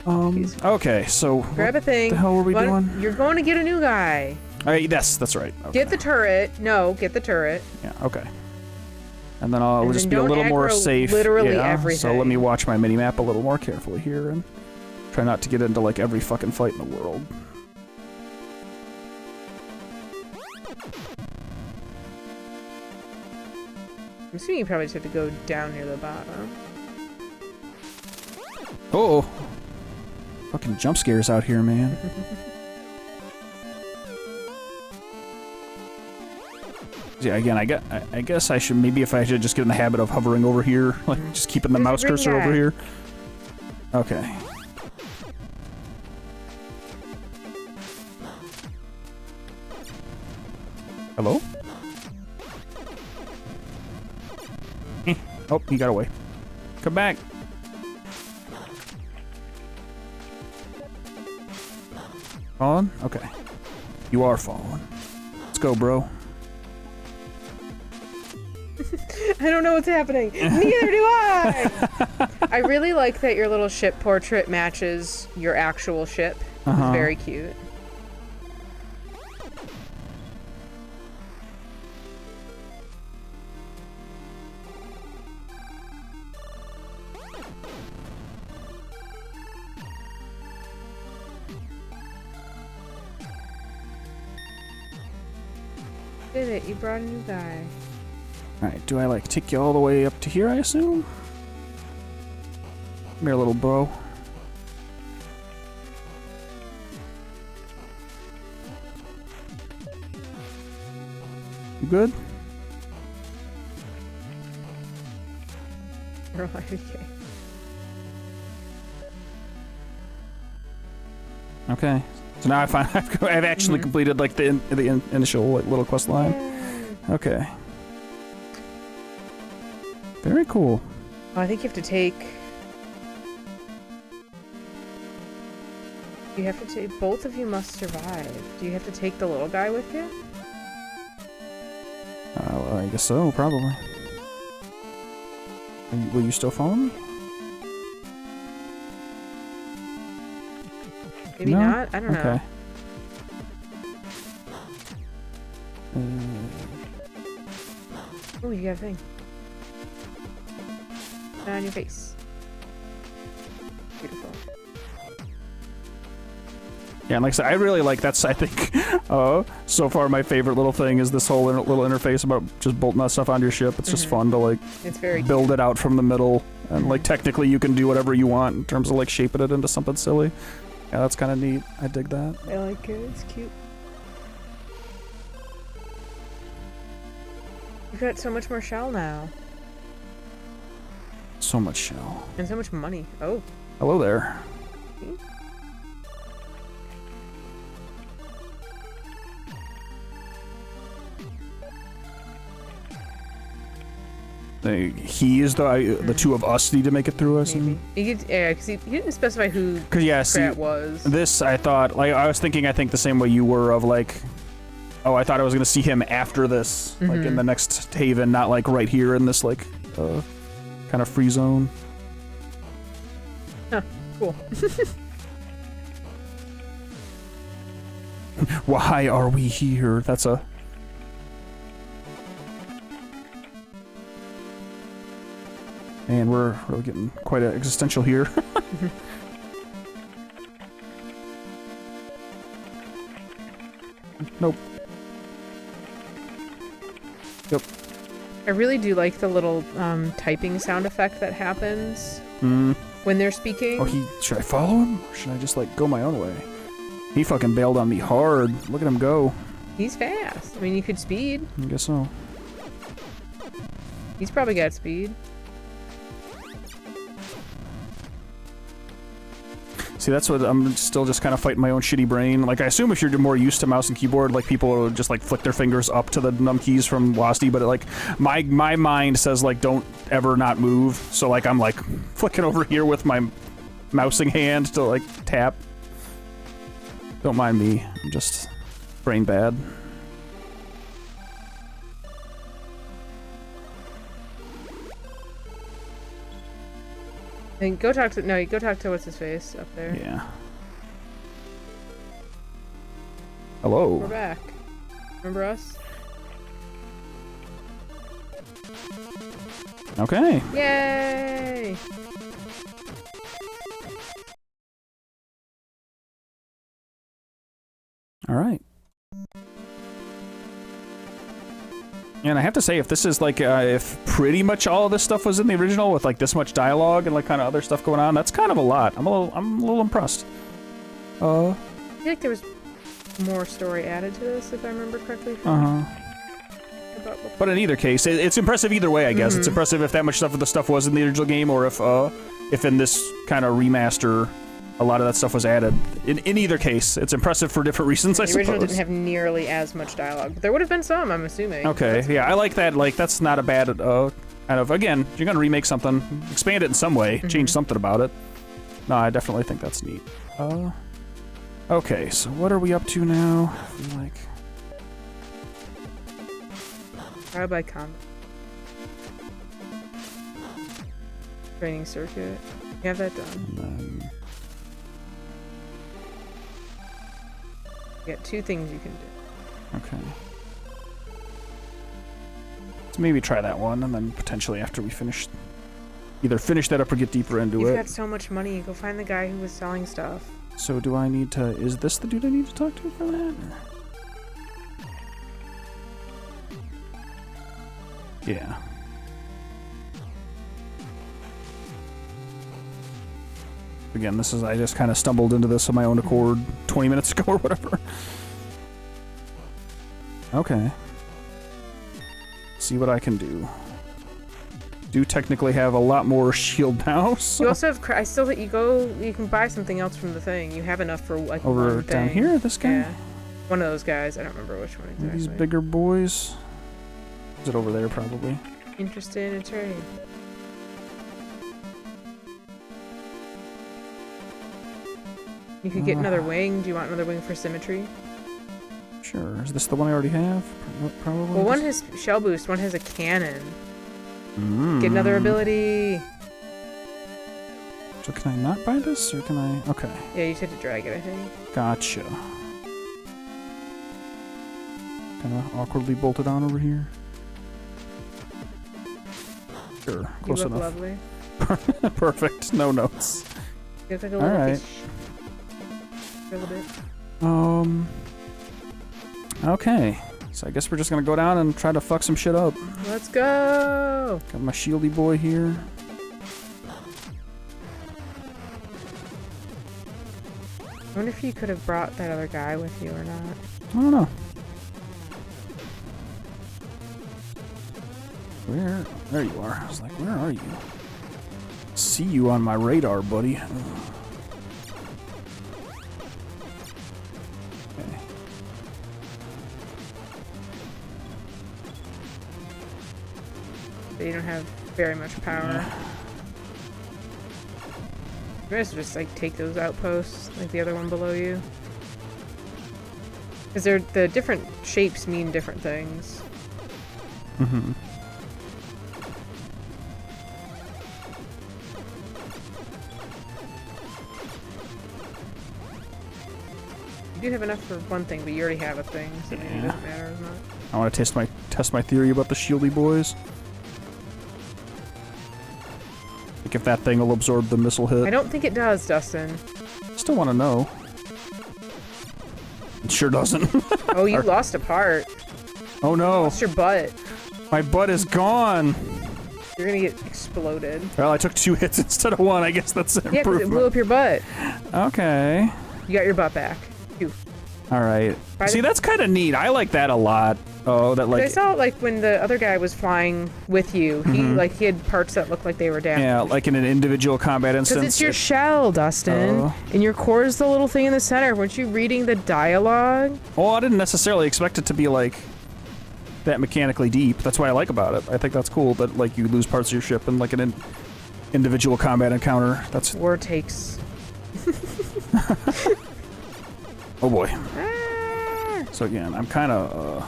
Okay, so grab a thing. What the hell were we doing? You're going to get a new guy. Yes, that's right. Okay. Get the turret. No, get the turret. Yeah, okay. And then I'll just be a little more safe. Literally everything. So let me watch my mini-map a little more carefully here and try not to get into like every fucking fight in the world. assuming you probably just have to go down near the bottom. Oh, fucking jump scares out here, man. Yeah, again, I guess I should, maybe if I should just get in the habit of hovering over here, like just keeping the mouse cursor over here. Okay. Hello? Oh, he got away. Come back. Fallen? Okay. You are fallen. Let's go, bro. I don't know what's happening. Neither do I! I really like that your little ship portrait matches your actual ship. It's very cute. Did it, you brought a new guy. Alright, do I like take you all the way up to here, I assume? Come here, little bro. You good? Okay. So now I've actually completed like the initial like little quest line. Okay. Very cool. Oh, I think you have to take... You have to take... Both of you must survive. Do you have to take the little guy with you? Well, I guess so, probably. Will you still follow me? Maybe not? I don't know. Okay. Oh, you got a thing. On your face. Beautiful. Yeah, and like I said, I really like that's, I think, so far my favorite little thing is this whole little interface about just bolting that stuff onto your ship. It's just fun to, like, it's very build cute. it out from the middle. And, like, technically you can do whatever you want in terms of, like, shaping it into something silly. Yeah, that's kind of neat. I dig that. I like it. It's cute. You've got so much more shell now. So much shell. And so much money. Oh. Hello there. He is the two of us need to make it through us. Maybe. Yeah, because he didn't specify who Pratt was. This, I thought, like, I was thinking, I think the same way you were of, like, oh, I thought I was going to see him after this, like, in the next haven, not, like, right here in this, like, kind of free zone. Huh, cool. Why are we here? That's a... And we're really getting quite existential here. Nope. Yep. I really do like the little typing sound effect that happens when they're speaking. Oh, should I follow him? Or should I just, like, go my own way? He fucking bailed on me hard. Look at him go. He's fast. I mean, you could speed. I guess so. He's probably got speed. See, that's what I'm still just kind of fighting my own shitty brain. Like, I assume if you're more used to mouse and keyboard, like, people will just, like, flick their fingers up to the num keys from WASD, but, like, my mind says, like, don't ever not move. So, like, I'm, like, flicking over here with my mousing hand to, like, tap. Don't mind me. I'm just brain bad. And go talk to what's his face up there. Yeah. Hello. We're back. Remember us? Okay. Yay! All right. And I have to say, if this is like, if pretty much all of this stuff was in the original with like this much dialogue and like kind of other stuff going on, that's kind of a lot. I'm a little impressed. I feel like there was more story added to this, if I remember correctly. But in either case, it's impressive either way, I guess. It's impressive if that much stuff of the stuff was in the original game, or if in this kind of remaster, a lot of that stuff was added. In either case, it's impressive for different reasons, I suppose. The original didn't have nearly as much dialogue, but there would have been some, I'm assuming. Okay, yeah, I like that. Like, that's not a bad, kind of, again, you're gonna remake something, expand it in some way, change something about it. No, I definitely think that's neat. Okay, so what are we up to now? Like... Trial by combat. Training circuit. You have that done. You got 2 things you can do. Okay. So maybe try that one, and then potentially after we finish... Either finish that up or get deeper into it. You've got so much money. Go find the guy who was selling stuff. So do I need to... Is this the dude I need to talk to for that? Yeah. Again, this is... I just kind of stumbled into this on my own accord 20 minutes ago or whatever. Okay. See what I can do. Do technically have a lot more shield now, so... You also have... I still think you can buy something else from the thing. You have enough for, like, over one down thing. here, this guy? Yeah. One of those guys. I don't remember which one exactly. These bigger boys? Is it over there, probably? Interested in a trade. You could get another wing. Do you want another wing for symmetry? Sure. Is this the one I already have? Probably. Well, one has shell boost, one has a cannon. Get another ability. So can I not buy this, or can I? Okay. Yeah, you just had to drag it, I think. Gotcha. Kind of awkwardly bolted on over here. Sure, close you look enough. Lovely. Perfect. No notes. You look like a little fish. A little bit. Okay. So I guess we're just gonna go down and try to fuck some shit up. Let's go! Got my shieldy boy here. I wonder if you could have brought that other guy with you or not. I don't know. Where? There you are. I was like, where are you? See you on my radar, buddy. Okay. You don't have very much power. You guys just like take those outposts, like the other one below you. Because the different shapes mean different things. Mm-hmm. You do have enough for one thing, but you already have a thing, so maybe it doesn't matter as much. I want to test my theory about the shieldy boys. Like if that thing will absorb the missile hit. I don't think it does, Dustin. Still want to know. It sure doesn't. Oh, you lost a part. Oh no. Lost your butt. My butt is gone. You're gonna get exploded. Well, I took 2 hits instead of 1. I guess that's an Yeah, because it blew up your butt. Okay. You got your butt back. Phew. All right. See, that's kind of neat. I like that a lot. Oh, that like. I saw like when the other guy was flying with you. He had parts that looked like they were damaged. Yeah, like in an individual combat instance. Because it's your shell, Dustin, and your core is the little thing in the center. Weren't you reading the dialogue? Oh, I didn't necessarily expect it to be like that mechanically deep. That's what I like about it. I think that's cool that like you lose parts of your ship in like an individual combat encounter. That's war takes. Oh boy. So again, I'm kind of.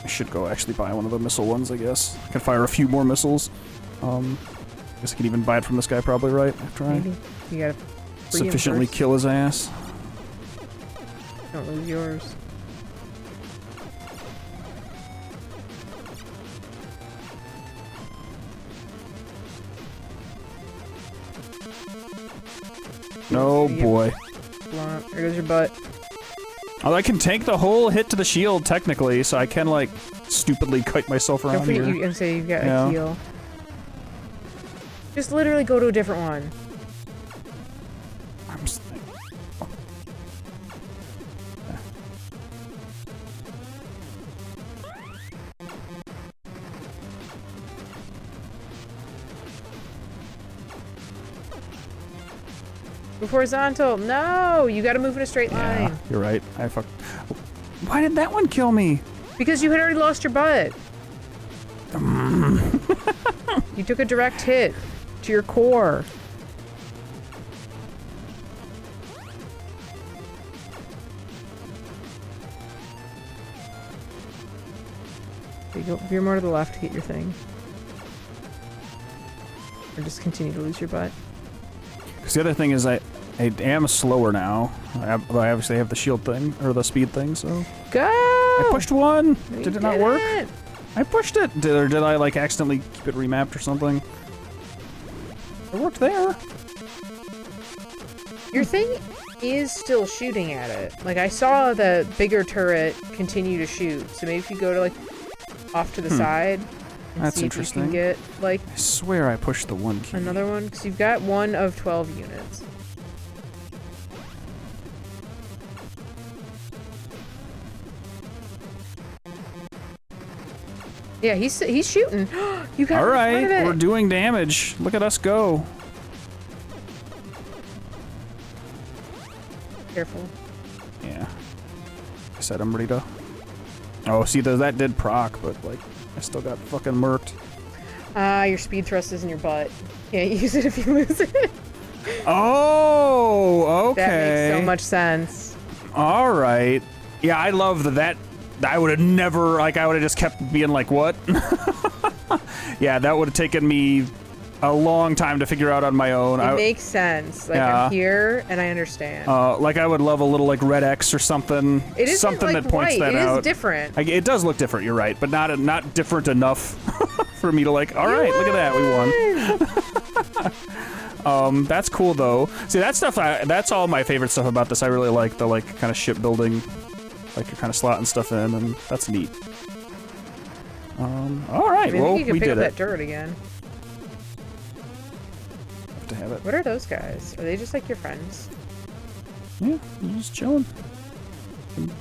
I should go actually buy one of the missile ones, I guess. I can fire a few more missiles. I guess I can even buy it from this guy probably, right? After Maybe. You gotta sufficiently kill his ass. Don't lose yours. No boy. There goes your butt. Oh, I can tank the whole hit to the shield technically, so I can like stupidly kite myself around Don't forget here. you and say you've got a heal. Just literally go to a different one. I'm just, Move horizontal. No, you got to move in a straight line. You're right. I fucked. Why did that one kill me? Because you had already lost your butt. You took a direct hit to your core. Okay, go veer more to the left to hit your thing. Or just continue to lose your butt. Because the other thing is I am slower now. I obviously have the shield thing, or the speed thing, so... Go! I pushed one! No, Did it not work? didn't. I pushed it! Or did I, like, accidentally keep it remapped or something? It worked there. Your thing is still shooting at it. Like, I saw the bigger turret continue to shoot, so maybe if you go to, like, off to the side... and That's see interesting. if you can get, like... I swear I pushed the one key. Another one? Because you've got 1 of 12 units. Yeah, he's shooting. You got All in front right, of it. we're doing damage. Look at us go. Careful. Yeah. I said I'm ready to... Oh, see, that did proc, but, like, I still got fucking murked. Your speed thrust is in your butt. Can't use it if you lose it. Oh, okay. That makes so much sense. All right. Yeah, I love that. I would have never, like, I would have just kept being like, what? Yeah, that would have taken me a long time to figure out on my own. It makes sense. Like, Yeah. I'm here, and I understand. Like, I would love a little, like, red X or something. It isn't, something like, that points white. that It out. is different. Like, it does look different, you're right, but not different enough for me to, like, all right, look at that, we won. That's cool, though. See, that stuff, that's all my favorite stuff about this. I really like the, like, kind of shipbuilding, like, you're kind of slotting stuff in, and that's neat. All right, I mean, I well, think you can we pick up did that it. turret again. Have to have it. What are those guys? Are they just like your friends? Yeah, I'm just chilling. Can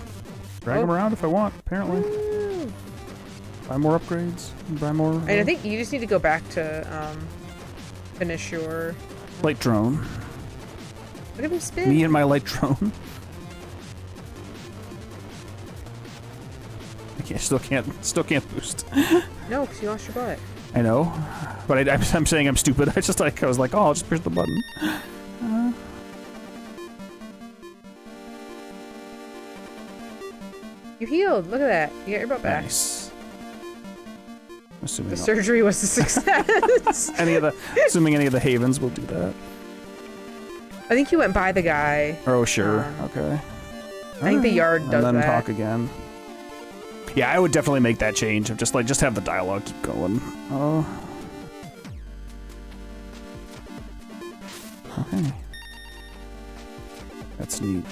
drag them around if I want, apparently. Woo. Buy more upgrades, buy more... And I think you just need to go back to finish your... light drone. Look at him spin. Me and my light drone. Still can't boost. No, because you lost your butt. I know, but I'm saying I'm stupid. I was like, oh, I'll just push the button. You healed. Look at that. You got your butt back. Nice. Assuming The surgery was a success. assuming any of the havens will do that. I think you went by the guy. Oh sure. Okay. I think the yard does and then that. talk again. Yeah, I would definitely make that change of just have the dialogue keep going. Oh. Okay. That's neat.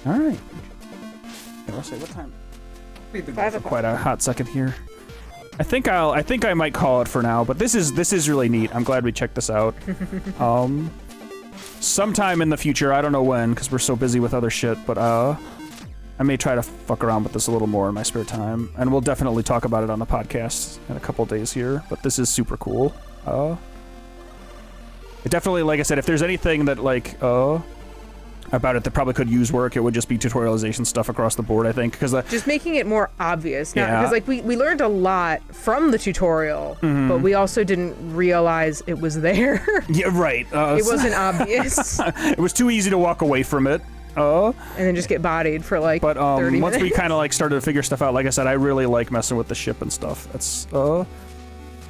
All right. Okay, I'll say what time? We've been going for quite a hot second here. I think I might call it for now, but this is really neat. I'm glad we checked this out. Sometime in the future, I don't know when, because we're so busy with other shit, but I may try to fuck around with this a little more in my spare time, and we'll definitely talk about it on the podcast in a couple days here, but this is super cool. It definitely, like I said, if there's anything that, like, about it that probably could use work, it would just be tutorialization stuff across the board, I think, because just making it more obvious. Yeah. Because, like, we learned a lot from the tutorial, but we also didn't realize it was there. Yeah, right. It wasn't obvious. It was too easy to walk away from it. And then just get bodied for, like, 30 minutes. Once we kind of, like, started to figure stuff out, like I said, I really like messing with the ship and stuff. It's,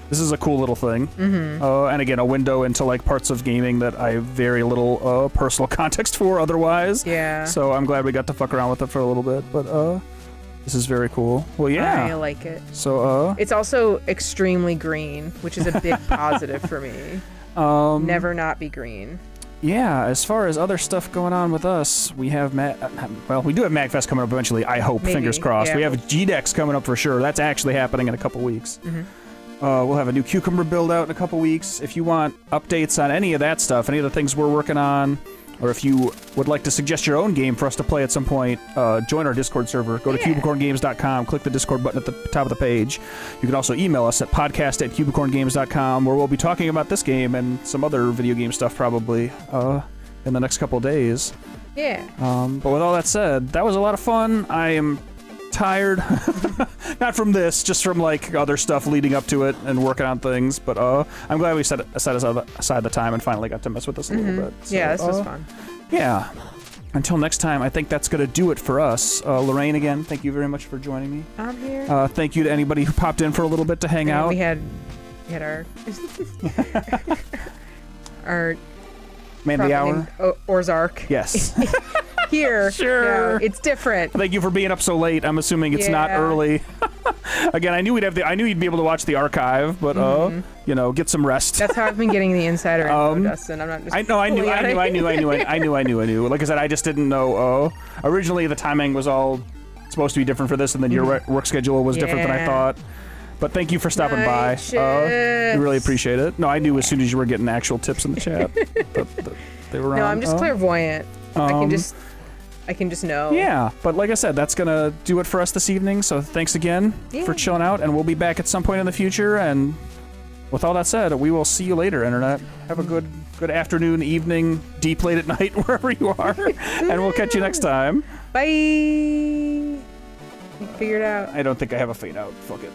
this is a cool little thing. And again, a window into, like, parts of gaming that I have very little, personal context for otherwise. Yeah. So I'm glad we got to fuck around with it for a little bit, but, this is very cool. Well, yeah. I like it. So, It's also extremely green, which is a big positive for me. Never not be green. yeah, as far as other stuff going on with us, we have we do have MagFest coming up eventually. I hope, Maybe, fingers crossed. yeah. We have GDEX coming up for sure. That's actually happening in a couple weeks. Mm-hmm. We'll have a new Cucumber build out in a couple weeks. If you want updates on any of that stuff, any of the things we're working on, or if you would like to suggest your own game for us to play at some point, join our Discord server. Go to cubicorngames.com, click the Discord button at the top of the page. You can also email us at podcast@cubicorngames.com, where we'll be talking about this game and some other video game stuff probably in the next couple of days. Yeah. But with all that said, that was a lot of fun. I am tired. Not from this, just from like other stuff leading up to it and working on things. But I'm glad we set aside the time and finally got to mess with this a little bit. So, yeah, this was fun. Yeah. Until next time, I think that's going to do it for us. Lorraine, again, thank you very much for joining me. I'm here. Thank you to anybody who popped in for a little bit to hang out. We had our our Man of the hour. Orzark. Yes. Here. Sure. Yeah, it's different. Thank you for being up so late. I'm assuming it's not early. Again, I knew you'd be able to watch the archive, but get some rest. That's how I've been getting the insider info, Dustin. I'm not just I knew. Like I said, I just didn't know. Originally, the timing was all supposed to be different for this, and then your work schedule was different than I thought. But thank you for stopping by. We really appreciate it. No, I knew as soon as you were getting actual tips in the chat that they were on. No, I'm just clairvoyant. I can just know. Yeah, but like I said, that's gonna do it for us this evening. So thanks again for chilling out, and we'll be back at some point in the future. And with all that said, we will see you later, Internet. Have a good afternoon, evening, deep late at night, wherever you are, and we'll catch you next time. Bye. Figure it out. I don't think I have a fade out. Fuck it.